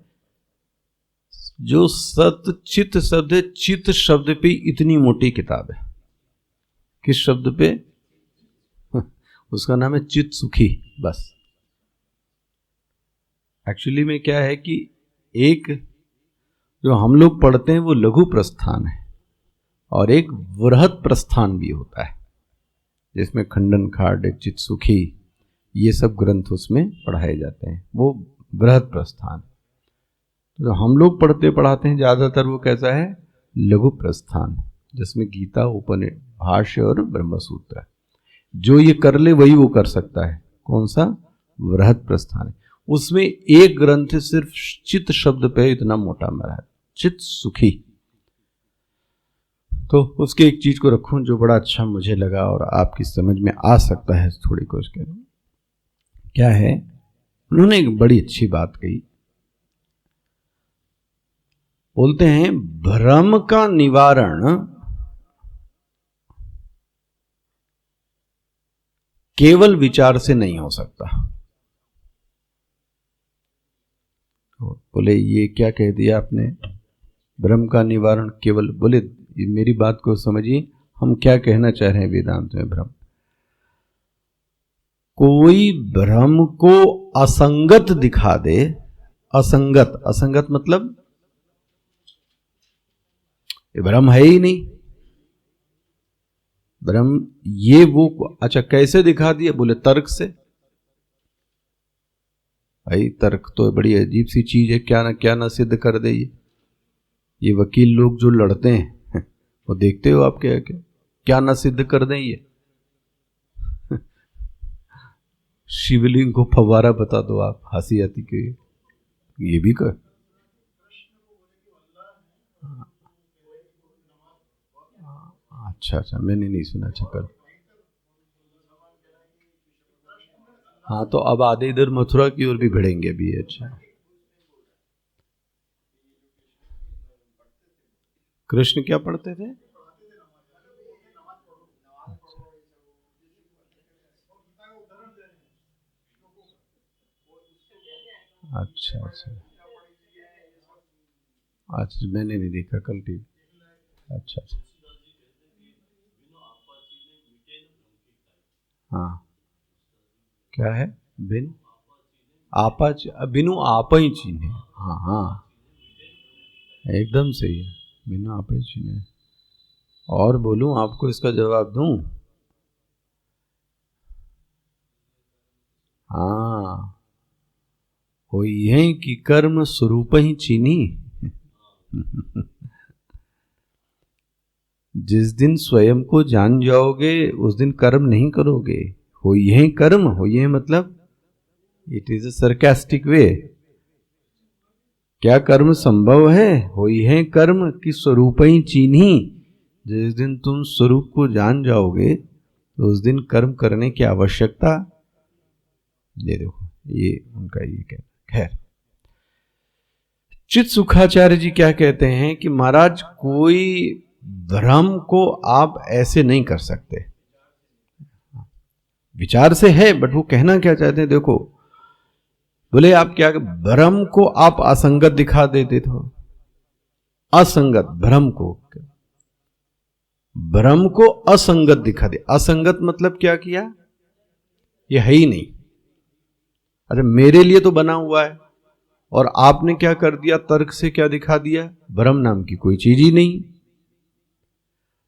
जो सत चित शब्द है, चित शब्द पे इतनी मोटी किताब है। किस शब्द पे? उसका नाम है चित सुखी। बस एक्चुअली में क्या है कि एक जो हम लोग पढ़ते हैं वो लघु प्रस्थान है, और एक वृहत प्रस्थान भी होता है जिसमें खंडन खांड, चित सुखी, ये सब ग्रंथ उसमें पढ़ाए जाते हैं। वो बृहद प्रस्थान। तो हम लोग पढ़ते पढ़ाते हैं ज्यादातर वो कैसा है? लघु प्रस्थान, जिसमें गीता, उपनिषद, भाष्य और ब्रह्मसूत्र है। जो ये कर ले वही वो कर सकता है। कौन सा? बृहद प्रस्थान है। उसमें एक ग्रंथ सिर्फ चित शब्द पे इतना मोटा मरा है, चित सुखी। तो उसके एक चीज को रखूं जो बड़ा अच्छा मुझे लगा और आपकी समझ में आ सकता है थोड़ी कोशिश करूं। क्या है? उन्होंने एक बड़ी अच्छी बात कही। बोलते हैं भ्रम का निवारण केवल विचार से नहीं हो सकता। बोले ये क्या कह दिया आपने? भ्रम का निवारण केवल, बोले मेरी बात को समझिए, हम क्या कहना चाह रहे हैं वेदांत में। भ्रम, कोई भ्रम को असंगत दिखा दे। असंगत, असंगत मतलब ये भ्रम है ही नहीं। भ्रम ये वो, अच्छा कैसे दिखा दिया? बोले तर्क से। भाई तर्क तो बड़ी अजीब सी चीज है, क्या ना सिद्ध कर दे। ये वकील लोग जो लड़ते हैं वो देखते हो आप, क्या ना सिद्ध कर दें। ये शिवलिंग को फव्वारा बता दो आप, हंसी आती के ये भी कर। अच्छा अच्छा, मैंने नहीं सुना। अच्छा कर। हाँ, तो अब आधे इधर मथुरा की ओर भी भिड़ेंगे अभी। अच्छा, कृष्ण क्या पढ़ते थे? अच्छा अच्छा अच्छा, मैंने नहीं देखा कल टीवी। अच्छा अच्छा, हाँ, क्या है? बिन आपा, बिनु आपा ही चीन्हे। हाँ हाँ, एकदम सही है, बिनु आपा ही चीन्हे। और बोलूं आपको इसका जवाब दूं? हाँ, हो यही कि कर्म स्वरूप ही चीनी। जिस दिन स्वयं को जान जाओगे उस दिन कर्म नहीं करोगे। हो यही कर्म, हो यही मतलब इट इज अ सरकास्टिक वे। क्या कर्म संभव है? होई है कर्म कि स्वरूप ही चीन्ही। जिस दिन तुम स्वरूप को जान जाओगे तो उस दिन कर्म करने की आवश्यकता, ये देखो, ये उनका ये कहना। खैर, चित सुखाचार्य जी क्या कहते हैं कि महाराज कोई भ्रम को आप ऐसे नहीं कर सकते। विचार से है, बट वो कहना क्या चाहते हैं देखो, बोले आप क्या, भ्रम को आप असंगत दिखा देते थे। असंगत भ्रम को असंगत दिखा दे। असंगत मतलब क्या किया? ये है ही नहीं। अरे मेरे लिए तो बना हुआ है, और आपने क्या कर दिया? तर्क से क्या दिखा दिया? भ्रम नाम की कोई चीज ही नहीं।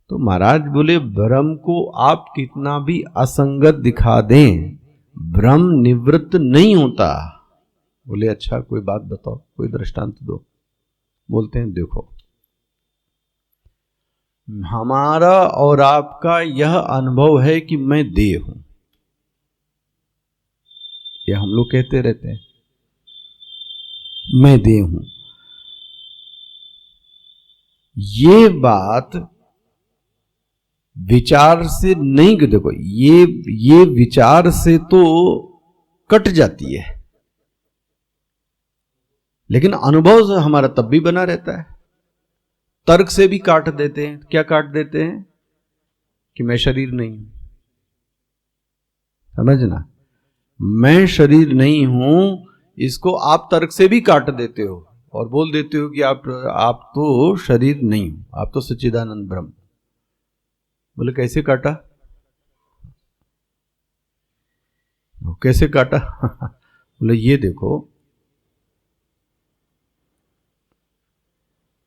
तो महाराज बोले भ्रम को आप कितना भी असंगत दिखा दें, भ्रम निवृत्त नहीं होता। बोले अच्छा कोई बात बताओ, कोई दृष्टांत दो। बोलते हैं देखो, हमारा और आपका यह अनुभव है कि मैं देह हूं, ये हम लोग कहते रहते हैं, मैं देह हूं। ये बात विचार से नहीं, देखो ये विचार से तो कट जाती है, लेकिन अनुभव से हमारा तब भी बना रहता है। तर्क से भी काट देते हैं। क्या काट देते हैं? कि मैं शरीर नहीं हूं। समझना, मैं शरीर नहीं हूं, इसको आप तर्क से भी काट देते हो और बोल देते हो कि आप तो शरीर नहीं हो, आप तो सच्चिदानंद ब्रह्म। बोले कैसे काटा? कैसे काटा? बोले ये देखो,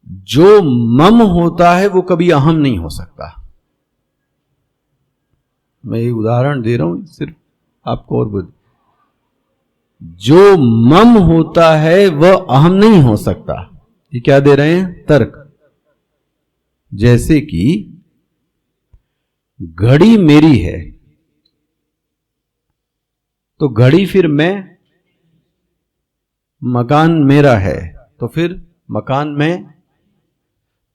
जो मम होता है वो कभी अहम नहीं हो सकता। मैं एक उदाहरण दे रहा हूं सिर्फ आपको और बुद्ध। जो मम होता है वह अहम नहीं हो सकता। ये क्या दे रहे हैं? तर्क। जैसे कि घड़ी मेरी है तो घड़ी फिर मैं, मकान मेरा है तो फिर मकान में।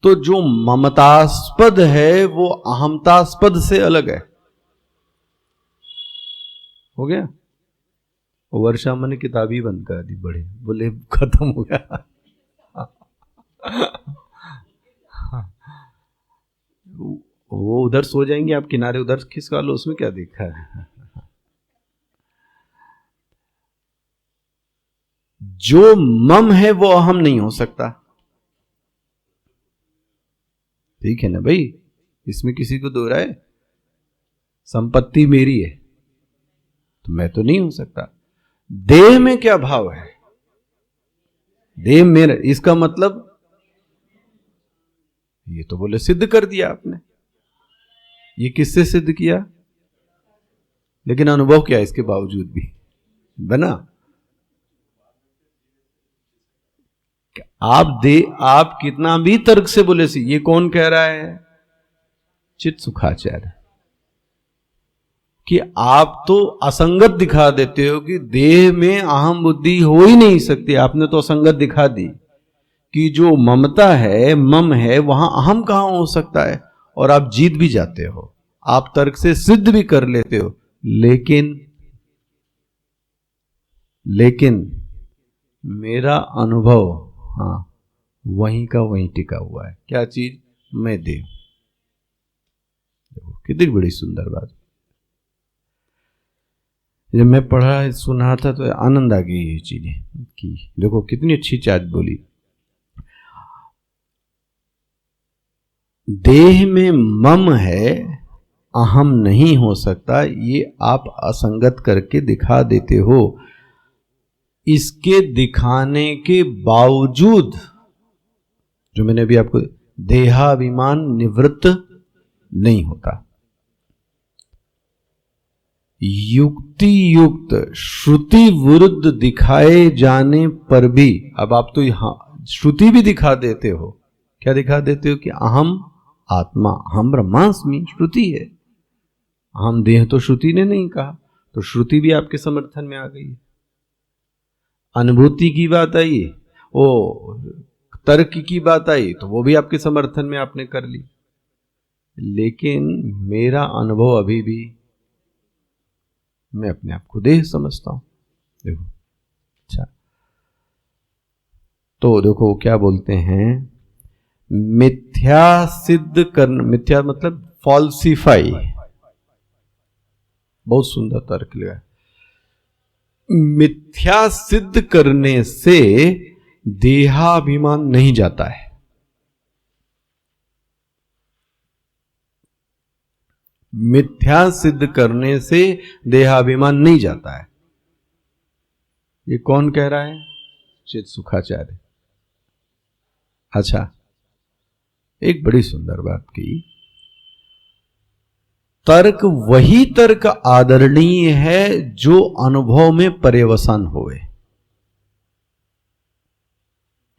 तो जो ममतास्पद है वो अहमतास्पद से अलग है। हो गया? वर्षा मैंने किताब ही बंद कर दी, बड़े बोले खत्म हो गया। वो उधर सो जाएंगे, आप किनारे उधर खिसका लो, उसमें क्या देखा है। जो मम है वो अहम नहीं हो सकता। ठीक है ना भाई, इसमें किसी को दो राय? संपत्ति मेरी है तो मैं तो नहीं हो सकता। देह में क्या भाव है? देह मेरा, इसका मतलब ये तो बोले सिद्ध कर दिया आपने। ये किससे सिद्ध किया? लेकिन अनुभव क्या है इसके बावजूद भी बना? आप कितना भी तर्क से बोले सी, ये कौन कह रहा है? चित सुखाचार्य। कि आप तो असंगत दिखा देते हो कि देह में अहम बुद्धि हो ही नहीं सकती। आपने तो असंगत दिखा दी कि जो ममता है, मम है, वहां अहम कहां हो सकता है। और आप जीत भी जाते हो, आप तर्क से सिद्ध भी कर लेते हो, लेकिन मेरा अनुभव हाँ वहीं का वहीं टिका हुआ है। क्या चीज? मैं देव। कितनी बड़ी सुंदर बात। जब मैं पढ़ा सुना था तो आनंद आ गई ये चीजें कि देखो कितनी अच्छी चाट बोली। देह में मम है, अहम नहीं हो सकता, ये आप असंगत करके दिखा देते हो। इसके दिखाने के बावजूद जो मैंने अभी आपको, देहाभिमान निवृत्त नहीं होता। युक्ति युक्त श्रुति विरुद्ध दिखाए जाने पर भी, अब आप तो यहां श्रुति भी दिखा देते हो। क्या दिखा देते हो? कि अहम आत्मा, हम ब्रह्मास्मि, श्रुति है। हम देह तो श्रुति ने नहीं कहा, तो श्रुति भी आपके समर्थन में आ गई। अनुभूति की बात आई, वो तर्क की बात आई तो वो भी आपके समर्थन में आपने कर ली, लेकिन मेरा अनुभव अभी भी, मैं अपने आप को देह समझता हूं। देखो, अच्छा, तो देखो क्या बोलते हैं, मिथ्या सिद्ध करना, मिथ्या मतलब फॉल्सिफाई, बहुत सुंदर तर्क लगा। मिथ्या सिद्ध करने से देहाभिमान नहीं जाता है। मिथ्या सिद्ध करने से देहाभिमान नहीं जाता है। ये कौन कह रहा है? चित सुखाचार्य। अच्छा, एक बड़ी सुंदर बात की, तर्क वही तर्क आदरणीय है जो अनुभव में पर्यवसान होए।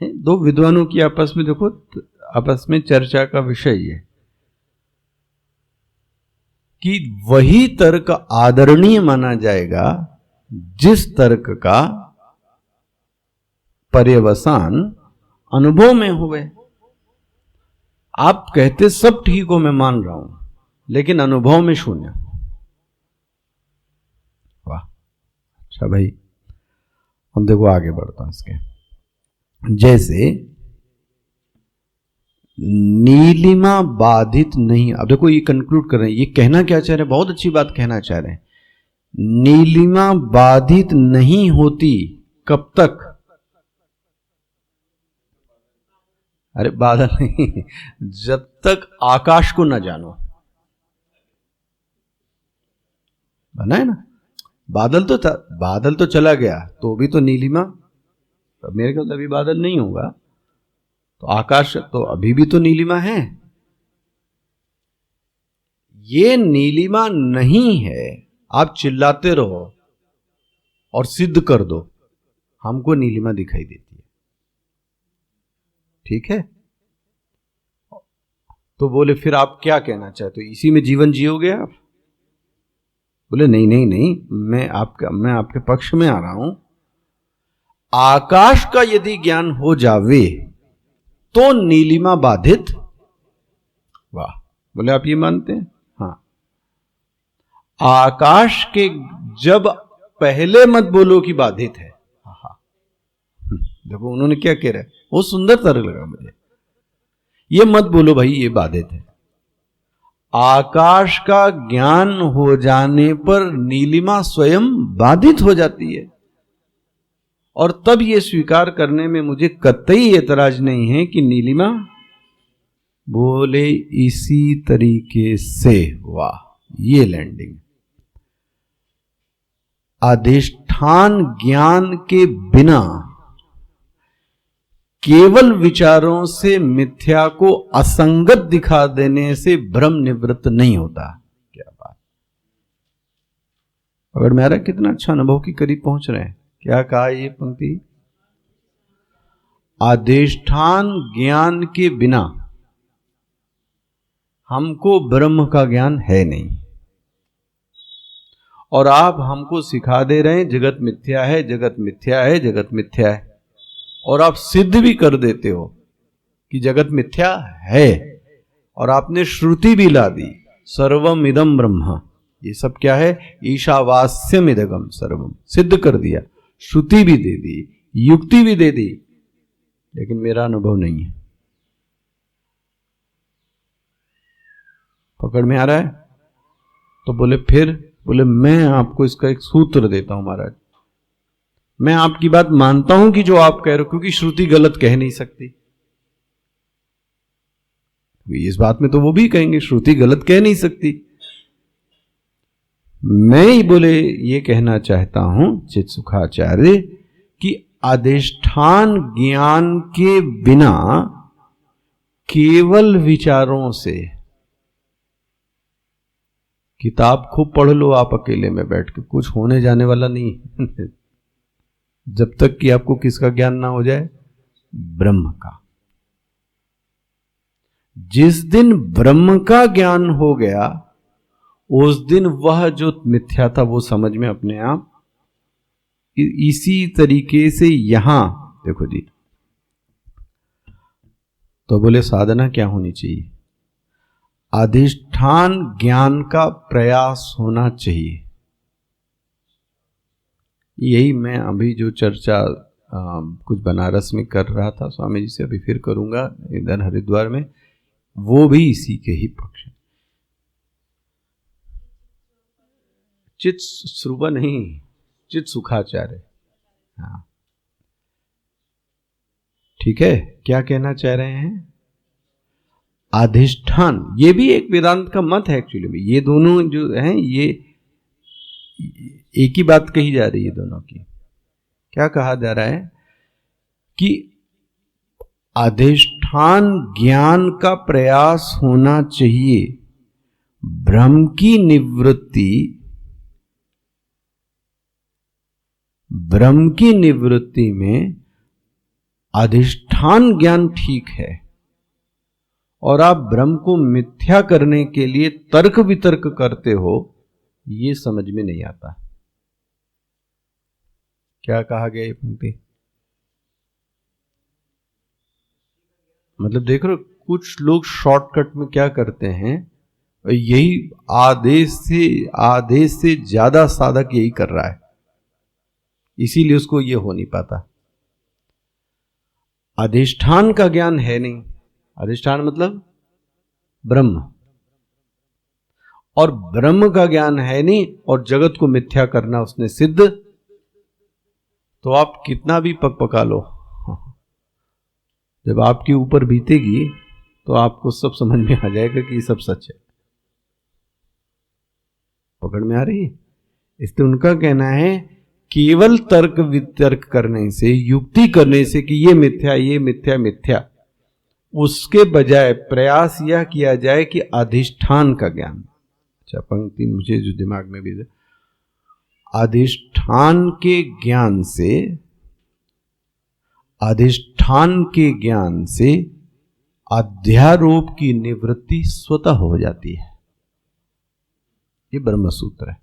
दो विद्वानों की आपस में, देखो, आपस में चर्चा का विषय है कि वही तर्क आदरणीय माना जाएगा जिस तर्क का पर्यवसान अनुभव में हुए। आप कहते सब ठीक हो, मैं मान रहा हूं, लेकिन अनुभव में शून्य। वाह, अच्छा भाई, हम देखो आगे बढ़ता हूं इसके। जैसे नीलिमा बाधित नहीं, अब देखो ये कंक्लूड कर रहे हैं, ये कहना क्या चाह रहे हैं, बहुत अच्छी बात कहना चाह रहे हैं। नीलिमा बाधित नहीं होती कब तक? अरे बादल नहीं, जब तक आकाश को न जानो। बना है ना, बादल तो चला गया तो भी तो नीलिमा, तो मेरे ख्याल अभी बादल नहीं होगा तो आकाश तो अभी भी तो नीलिमा है। ये नीलिमा नहीं है, आप चिल्लाते रहो और सिद्ध कर दो, हमको नीलिमा दिखाई देती है, ठीक है? तो बोले फिर आप क्या कहना चाहते हो, इसी में जीवन जियोगे आप? बोले नहीं नहीं नहीं, मैं आपके पक्ष में आ रहा हूं। आकाश का यदि ज्ञान हो जावे तो नीलिमा बाधित। वाह, बोले आप ये मानते हैं? हाँ, आकाश के जब पहले मत बोलो कि बाधित है। हाँ, देखो उन्होंने क्या कह रहा है, वो सुंदर तरह लगा मुझे। ये मत बोलो भाई ये बाधित है। आकाश का ज्ञान हो जाने पर नीलिमा स्वयं बाधित हो जाती है, और तब यह स्वीकार करने में मुझे कतई एतराज नहीं है कि नीलिमा, बोले इसी तरीके से। वाह, ये लैंडिंग। अधिष्ठान ज्ञान के बिना केवल विचारों से मिथ्या को असंगत दिखा देने से भ्रम निवृत्त नहीं होता। क्या बात, अगर मेरा कितना अच्छा अनुभव के करीब पहुंच रहे हैं। क्या कहा ये पंक्ति? अधिष्ठान ज्ञान के बिना हमको ब्रह्म का ज्ञान है नहीं, और आप हमको सिखा दे रहे हैं जगत मिथ्या है, जगत मिथ्या है, जगत मिथ्या है, और आप सिद्ध भी कर देते हो कि जगत मिथ्या है, और आपने श्रुति भी ला दी, सर्वम इदम ब्रह्म। ये सब क्या है? ईशावास्यम इदगम सर्वम, सिद्ध कर दिया, श्रुति भी दे दी, युक्ति भी दे दी, लेकिन मेरा अनुभव नहीं है। पकड़ में आ रहा है? तो बोले फिर, बोले मैं आपको इसका एक सूत्र देता हूं महाराज। मैं आपकी बात मानता हूं कि जो आप कह रहे हो, क्योंकि श्रुति गलत कह नहीं सकती। इस बात में तो वो भी कहेंगे श्रुति गलत कह नहीं सकती। मैं ही बोले ये कहना चाहता हूं चित सुखाचार्य कि अधिष्ठान ज्ञान के बिना केवल विचारों से, किताब खूब पढ़ लो आप अकेले में बैठ के, कुछ होने जाने वाला नहीं जब तक कि आपको किसका ज्ञान ना हो जाए? ब्रह्म का। जिस दिन ब्रह्म का ज्ञान हो गया, उस दिन वह जो मिथ्या था वो समझ में अपने आप। इसी तरीके से यहां देखो जी, तो बोले साधना क्या होनी चाहिए? अधिष्ठान ज्ञान का प्रयास होना चाहिए। यही मैं अभी जो चर्चा कुछ बनारस में कर रहा था स्वामी जी से, अभी फिर करूंगा इधर हरिद्वार में, वो भी इसी के ही पक्ष। चित श्रुवा नहीं, चित सुखाचार्य। हाँ ठीक है, क्या कहना चाह रहे हैं? अधिष्ठान, ये भी एक वेदांत का मत है एक्चुअली में। ये दोनों जो हैं ये एक ही बात कही जा रही है दोनों की। क्या कहा जा रहा है कि अधिष्ठान ज्ञान का प्रयास होना चाहिए, भ्रम की निवृत्ति, भ्रम की निवृत्ति में अधिष्ठान ज्ञान ठीक है, और आप ब्रह्म को मिथ्या करने के लिए तर्क वितर्क करते हो, ये समझ में नहीं आता। क्या कहा गया ये पंक्ति? मतलब देख रहे हो, कुछ लोग शॉर्टकट में क्या करते हैं, यही आदेश से ज्यादा साधक यही कर रहा है, इसीलिए उसको ये हो नहीं पाता। अधिष्ठान का ज्ञान है नहीं। अधिष्ठान मतलब ब्रह्म, और ब्रह्म का ज्ञान है नहीं, और जगत को मिथ्या करना उसने सिद्ध, तो आप कितना भी पका लो, जब आपके ऊपर बीतेगी तो आपको सब समझ में आ जाएगा कि ये सब सच है। पकड़ में आ रही है? इसलिए उनका कहना है केवल तर्क वितर्क करने से, युक्ति करने से कि ये मिथ्या, ये मिथ्या, मिथ्या, उसके बजाय प्रयास यह किया जाए कि अधिष्ठान का ज्ञान। अच्छा, पंक्ति मुझे जो दिमाग में भी है, अधिष्ठान के ज्ञान से, अधिष्ठान के ज्ञान से अध्यारोप की निवृत्ति स्वतः हो जाती है। ये ब्रह्म सूत्र है।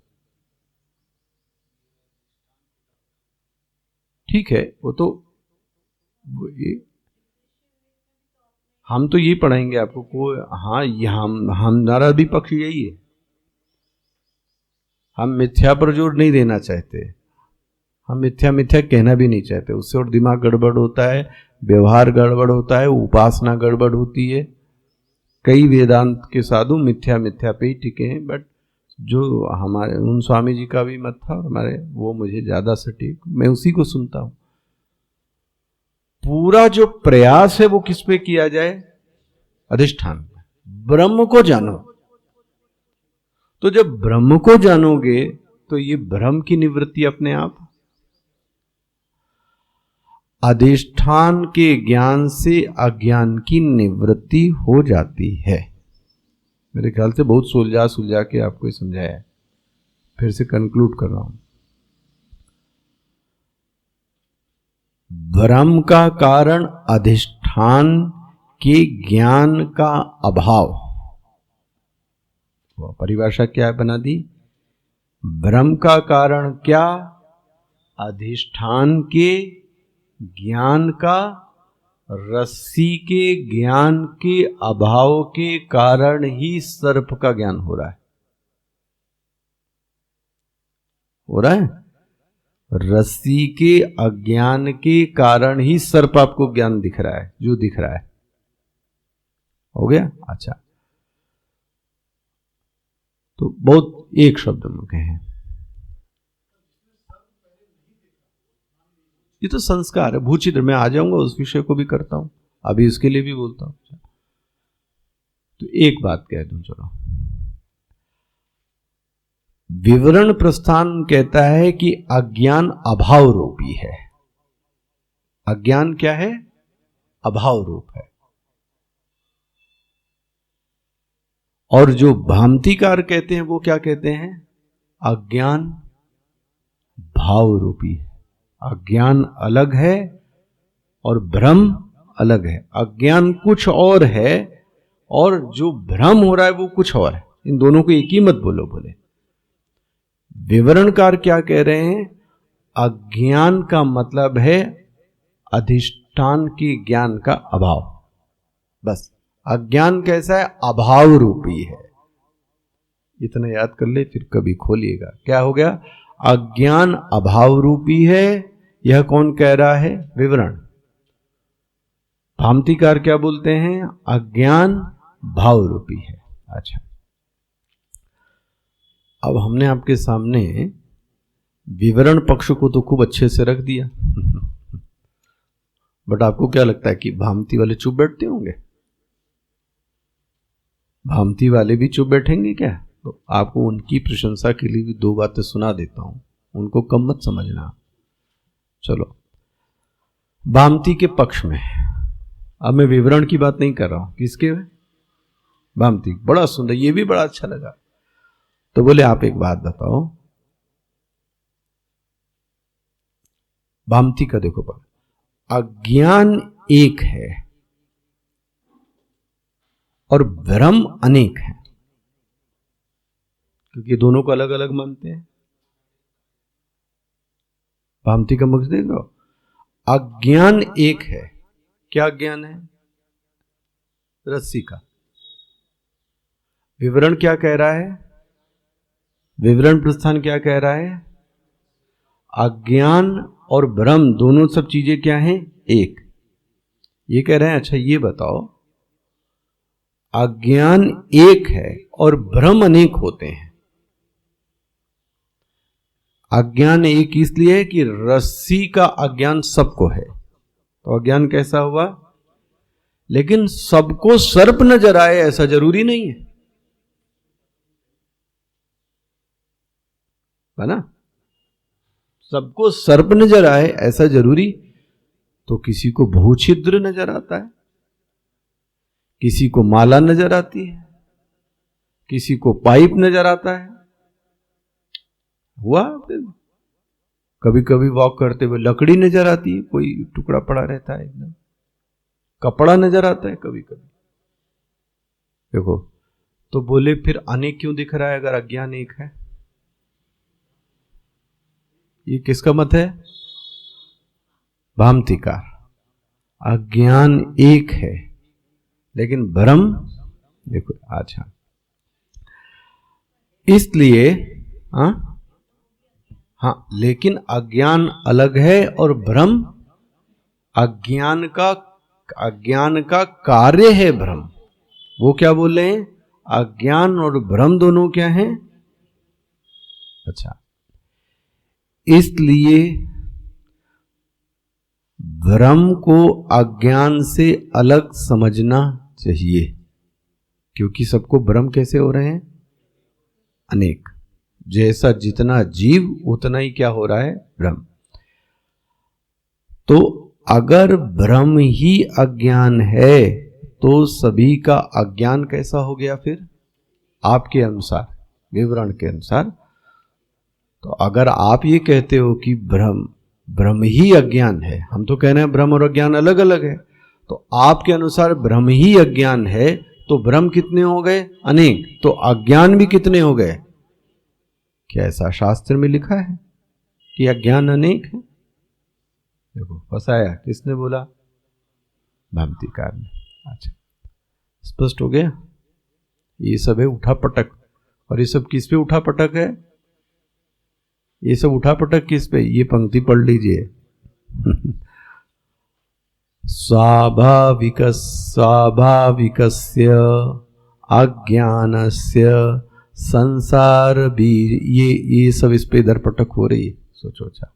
ठीक है, वो तो हम तो ये पढ़ाएंगे आपको को। हाँ, हमारा भी पक्ष यही है। हम मिथ्या पर जोर नहीं देना चाहते, हम मिथ्या मिथ्या कहना भी नहीं चाहते, उससे और दिमाग गड़बड़ होता है, व्यवहार गड़बड़ होता है, उपासना गड़बड़ होती है। कई वेदांत के साधु मिथ्या मिथ्या पे ही टिके हैं, बट जो हमारे उन स्वामी जी का भी मत था और हमारे, वो मुझे ज्यादा सटीक, मैं उसी को सुनता हूं। पूरा जो प्रयास है वो किस पे किया जाए? अधिष्ठान। ब्रह्म को जानो। तो जब ब्रह्म को जानोगे तो ये भ्रम की निवृत्ति अपने आप। अधिष्ठान के ज्ञान से अज्ञान की निवृत्ति हो जाती है। मेरे ख्याल से बहुत सुलझा के आपको समझाया है, फिर से कंक्लूड कर रहा हूं। भ्रम का कारण अधिष्ठान के ज्ञान का अभाव। वह परिभाषा क्या बना दी? भ्रम का कारण क्या? अधिष्ठान के ज्ञान का, रस्सी के ज्ञान के अभाव के कारण ही सर्प का ज्ञान हो रहा है। हो रहा है? रस्सी के अज्ञान के कारण ही सर्प आपको ज्ञान दिख रहा है, जो दिख रहा है। हो गया? अच्छा, तो बहुत एक शब्द में कहें, ये तो संस्कार है, भूचित्र। मैं आ जाऊंगा, उस विषय को भी करता हूं, अभी उसके लिए भी बोलता हूं। तो एक बात कह दूं, चलो, विवरण प्रस्थान कहता है कि अज्ञान अभाव रूपी है। अज्ञान क्या है? अभाव रूप है। और जो भ्रांतिकार कहते हैं वो क्या कहते हैं? अज्ञान भाव रूपी है। अज्ञान अलग है और भ्रम अलग है। अज्ञान कुछ और है और जो भ्रम हो रहा है वो कुछ और है। इन दोनों को एक ही मत बोलो। बोले विवरणकार क्या कह रहे हैं? अज्ञान का मतलब है अधिष्ठान के ज्ञान का अभाव। बस अज्ञान कैसा है? अभाव रूपी है। इतना याद कर ले, फिर कभी खोलिएगा। क्या हो गया? अज्ञान अभाव रूपी है। यह कौन कह रहा है? विवरण। भामतीकार क्या बोलते हैं? अज्ञान भाव रूपी है। अच्छा, अब हमने आपके सामने विवरण पक्ष को तो खूब अच्छे से रख दिया बट आपको क्या लगता है कि भामती वाले चुप बैठते होंगे? भामती वाले भी चुप बैठेंगे क्या? तो आपको उनकी प्रशंसा के लिए भी दो बातें सुना देता हूं, उनको कम मत समझना। चलो, भामती के पक्ष में। अब मैं विवरण की बात नहीं कर रहा हूं। किसके? भामती। बड़ा सुंदर, ये भी बड़ा अच्छा लगा। तो बोले आप एक बात बताओ, भामती का देखो पर, अज्ञान एक है और भ्रम अनेक है, क्योंकि दोनों को अलग अलग मानते हैं। भामती का मकसद देख लो, अज्ञान एक है। क्या ज्ञान है? रस्सी का। विवरण क्या कह रहा है? विवरण प्रस्थान क्या कह रहा है? अज्ञान और भ्रम दोनों सब चीजें क्या हैं? एक। ये कह रहे हैं अच्छा ये बताओ, अज्ञान एक है और भ्रम अनेक होते हैं। अज्ञान एक इसलिए है कि रस्सी का अज्ञान सबको है, तो अज्ञान कैसा हुआ? लेकिन सबको सर्प नजर आए ऐसा जरूरी नहीं है ना? सबको सर्प नजर आए ऐसा जरूरी? तो किसी को बहुछिद्र नजर आता है, किसी को माला नजर आती है, किसी को पाइप नजर आता है। हुआ कभी कभी वॉक करते हुए लकड़ी नजर आती है, कोई टुकड़ा पड़ा रहता है, एकदम कपड़ा नजर आता है कभी कभी। देखो, तो बोले फिर अनेक क्यों दिख रहा है अगर अज्ञान एक है? ये किसका मत है? भामतीकार। अज्ञान एक है लेकिन भ्रम देखो। अच्छा, इसलिए हाँ, लेकिन अज्ञान अलग है और भ्रम, अज्ञान का कार्य है भ्रम। वो क्या बोल रहे हैं? अज्ञान और भ्रम दोनों क्या हैं? अच्छा, इसलिए भ्रम को अज्ञान से अलग समझना चाहिए, क्योंकि सबको भ्रम कैसे हो रहे हैं? अनेक। जैसा जितना जीव उतना ही क्या हो रहा है? भ्रम। तो अगर भ्रम ही अज्ञान है तो सभी का अज्ञान कैसा हो गया फिर आपके अनुसार, विवरण के अनुसार? तो अगर आप ये कहते हो कि भ्रम ही अज्ञान है, हम तो कह रहे हैं भ्रम और अज्ञान अलग अलग है, तो आपके अनुसार भ्रम ही अज्ञान है, तो भ्रम कितने हो गए? अनेक। तो अज्ञान भी कितने हो गए? क्या ऐसा शास्त्र में लिखा है कि अज्ञान अनेक है? देखो, फंसाया किसने बोला? भामतीकार ने। अच्छा, स्पष्ट हो गया? ये सब है उठा पटक। और ये सब किस पे उठा पटक है? ये सब उठा पटक किस पे? ये पंक्ति पढ़ लीजिए स्वाभाविकस्य अज्ञानस्य संसार बीज, ये सब इस पे इधर पटक हो रही है। सोचो। अच्छा,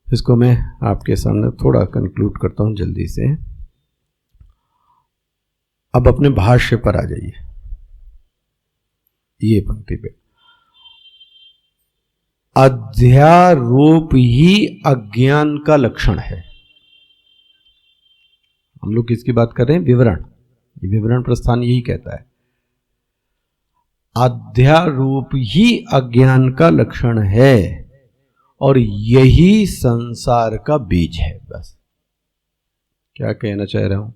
इसको मैं आपके सामने थोड़ा कंक्लूड करता हूं जल्दी से। अब अपने भाष्य पर आ जाइए। ये पंक्ति पे, अध्यारोप ही अज्ञान का लक्षण है। हम लोग किसकी बात कर रहे हैं? विवरण। ये विवरण प्रस्थान यही कहता है, अध्यारोप ही अज्ञान का लक्षण है और यही संसार का बीज है। बस क्या कहना चाह रहा हूं?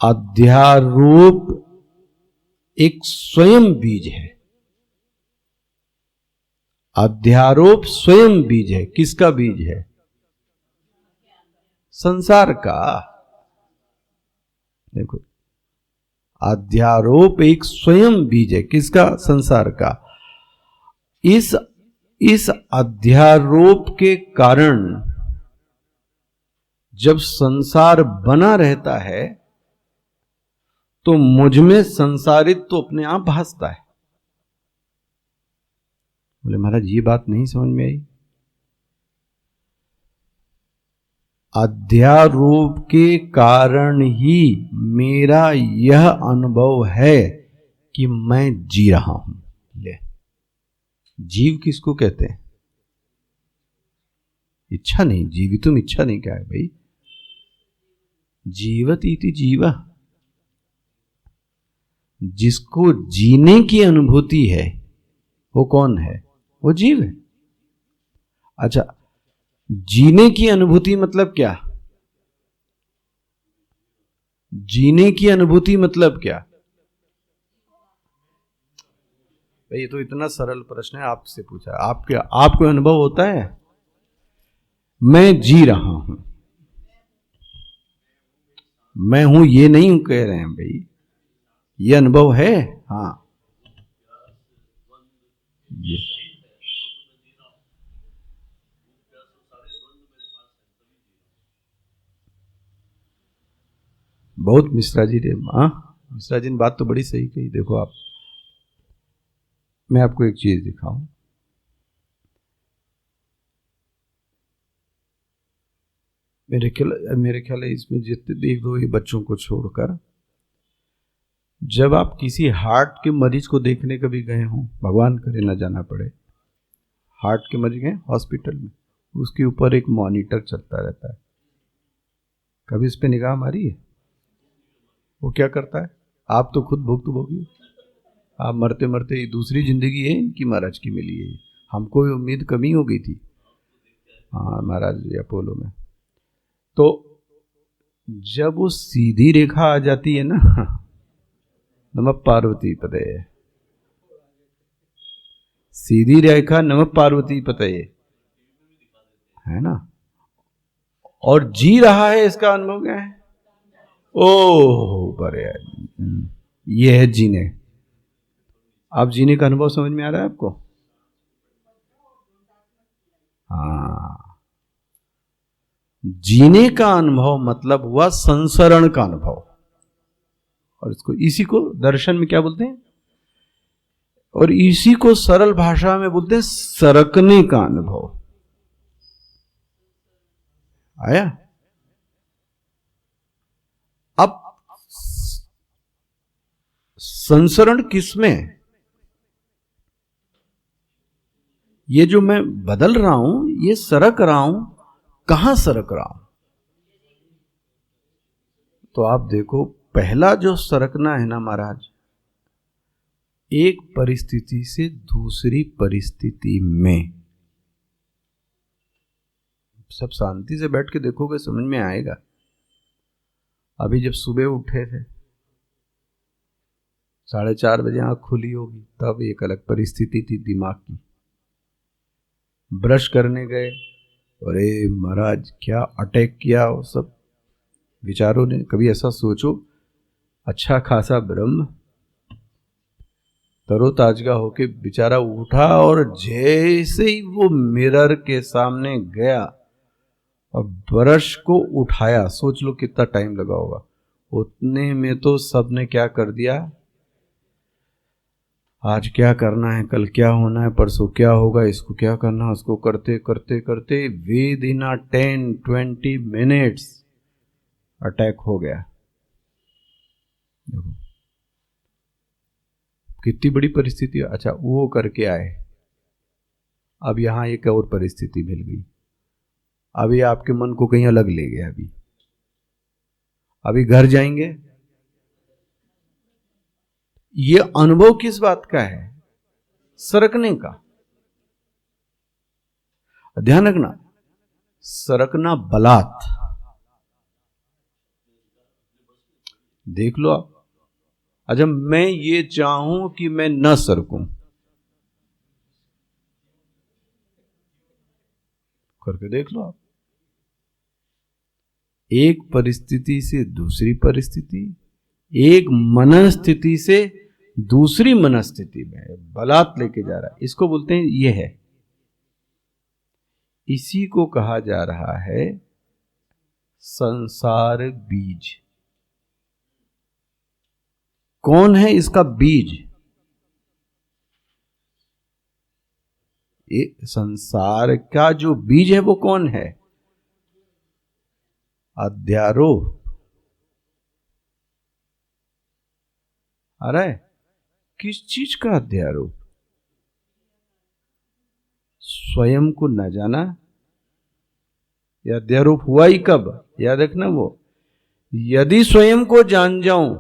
अध्यारोप एक स्वयं बीज है। अध्यारोप स्वयं बीज है। किसका बीज है? संसार का। देखो, अध्यारोप एक स्वयं बीज है। किसका? संसार का। इस अध्यारोप के कारण जब संसार बना रहता है तो मुझ में संसारित तो अपने आप भासता है। बोले महाराज ये बात नहीं समझ में आई। अध्यारोप के कारण ही मेरा यह अनुभव है कि मैं जी रहा हूं। ले, जीव किसको कहते हैं? इच्छा नहीं, जीवितुम इच्छा नहीं क्या है भाई? जीवत इति जीवा। जिसको जीने की अनुभूति है वो कौन है? वो जीव है। अच्छा, जीने की अनुभूति मतलब क्या? जीने की अनुभूति मतलब क्या? भाई ये तो इतना सरल प्रश्न है, आपसे पूछा। आपको अनुभव होता है मैं जी रहा हूं, मैं हूं ये नहीं कह रहे हैं भाई, ये अनुभव है। हाँ, ये बहुत मिश्रा जी ने, हाँ मिश्रा जी ने बात तो बड़ी सही कही। देखो आप, मैं आपको एक चीज दिखाऊं। मेरे ख्याल है इसमें जितने देख दो ये बच्चों को छोड़कर, जब आप किसी हार्ट के मरीज को देखने कभी गए हो, भगवान करे ना जाना पड़े, हार्ट के मरीज गए हॉस्पिटल में, उसके ऊपर एक मॉनिटर चलता रहता है, कभी इस पे निगाह मारी है? वो क्या करता है? आप तो खुद भुक्तभोगी हो, आप मरते मरते ये दूसरी जिंदगी है इनकी महाराज की मिली है। हमको उम्मीद कमी हो गई थी। हाँ महाराज जी अपोलो में। तो जब वो सीधी रेखा आ जाती है ना, नमः पार्वती पते, सीधी रेखा नमः पार्वती पते है ना, और जी रहा है, इसका अनुभव क्या है? ओह बड़े, ये है जीने। आप जीने का अनुभव समझ में आ रहा है आपको? हाँ, जीने का अनुभव मतलब हुआ संसरण का अनुभव, और इसी को दर्शन में क्या बोलते हैं, और इसी को सरल भाषा में बोलते हैं सरकने का अनुभव। आया? अब संसरण किसमें? ये जो मैं बदल रहा हूं, ये सरक रहा हूं, कहां सरक रहा हूं? तो आप देखो, पहला जो सरकना है ना महाराज, एक परिस्थिति से दूसरी परिस्थिति में। सब शांति से बैठ के देखोगे समझ में आएगा। अभी जब सुबह उठे थे 4:30 बजे आंख खुली होगी, तब एक अलग परिस्थिति थी दिमाग की। ब्रश करने गए, अरे महाराज क्या अटैक किया वो सब विचारों ने। कभी ऐसा सोचो, अच्छा खासा ब्रह्म तरोताजा होके बेचारा उठा, और जैसे ही वो मिरर के सामने गया और ब्रश को उठाया, सोच लो कितना टाइम लगा होगा। उतने में तो सबने क्या कर दिया, आज क्या करना है, कल क्या होना है, परसों क्या होगा, इसको क्या करना, उसको करते करते करते विद इन 10-20 मिनट्स अटैक हो गया। देखो कितनी बड़ी परिस्थिति। अच्छा वो करके आए, अब यहां एक और परिस्थिति मिल गई। अभी आपके मन को कहीं अलग ले गया। अभी घर जाएंगे, ये अनुभव किस बात का है? सरकने का। ध्यान रखना, सरकना बलात्। देख लो आप, अच्छा मैं ये चाहूं कि मैं न सरकूं, करके देख लो आप। एक परिस्थिति से दूसरी परिस्थिति, एक मनस्थिति से दूसरी मनस्थिति में बलात् लेके जा रहा है, इसको बोलते हैं ये है। इसी को कहा जा रहा है संसार बीज। कौन है इसका बीज? ये संसार का जो बीज है वो कौन है? अध्यारोप। आ रहा है? किस चीज का अध्यारोप? स्वयं को न जाना। यह अध्यारोप हुआ ही कब? याद रखना, वो यदि स्वयं को जान जाऊं,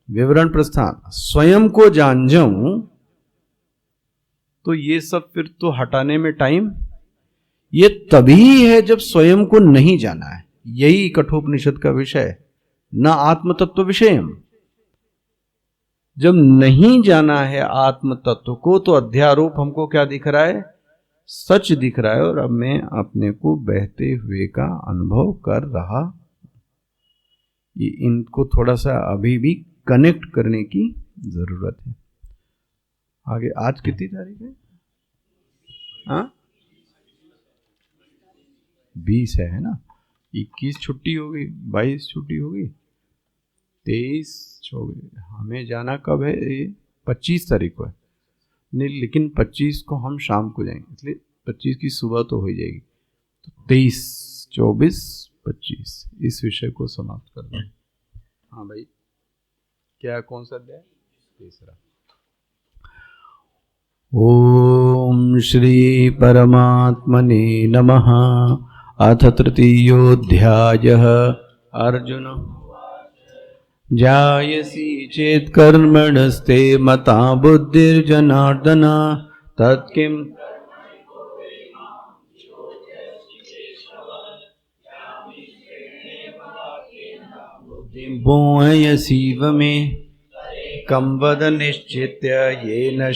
विवरण प्रस्थान, स्वयं को जान जाऊं तो ये सब फिर तो हटाने में टाइम, ये तभी है जब स्वयं को नहीं जाना है। यही कठोपनिषद का विषय है, न आत्म तत्व विषयम। जब नहीं जाना है आत्म तत्व को तो अध्यारोप हमको क्या दिख रहा है? सच दिख रहा है, और अब मैं अपने को बहते हुए का अनुभव कर रहा। ये इनको थोड़ा सा अभी भी कनेक्ट करने की जरूरत है। आगे आज कितनी तारीख है? हाँ, 20 है ना? 21 छुट्टी होगी, 22 छुट्टी होगी, 23 होगी। हमें जाना कब है? ये 25 तारीख को है। नहीं, लेकिन 25 को हम शाम को जाएंगे, इसलिए 25 की सुबह तो हो ही जाएगी। तो 23, 24, 25 इस विषय को समाप्त कर दें। हाँ भाई, क्या कौन सा अध्याय? तीसरा। ओम श्री परमात्मने नमः। अथ तृतीयोऽध्यायः। अर्जुन, जायसी चेत् कर्मणस्ते मता बुद्धिर्जनार्दन तत्किं बुद्धिं मोहयसीव मे कं वद निश्चित्य येन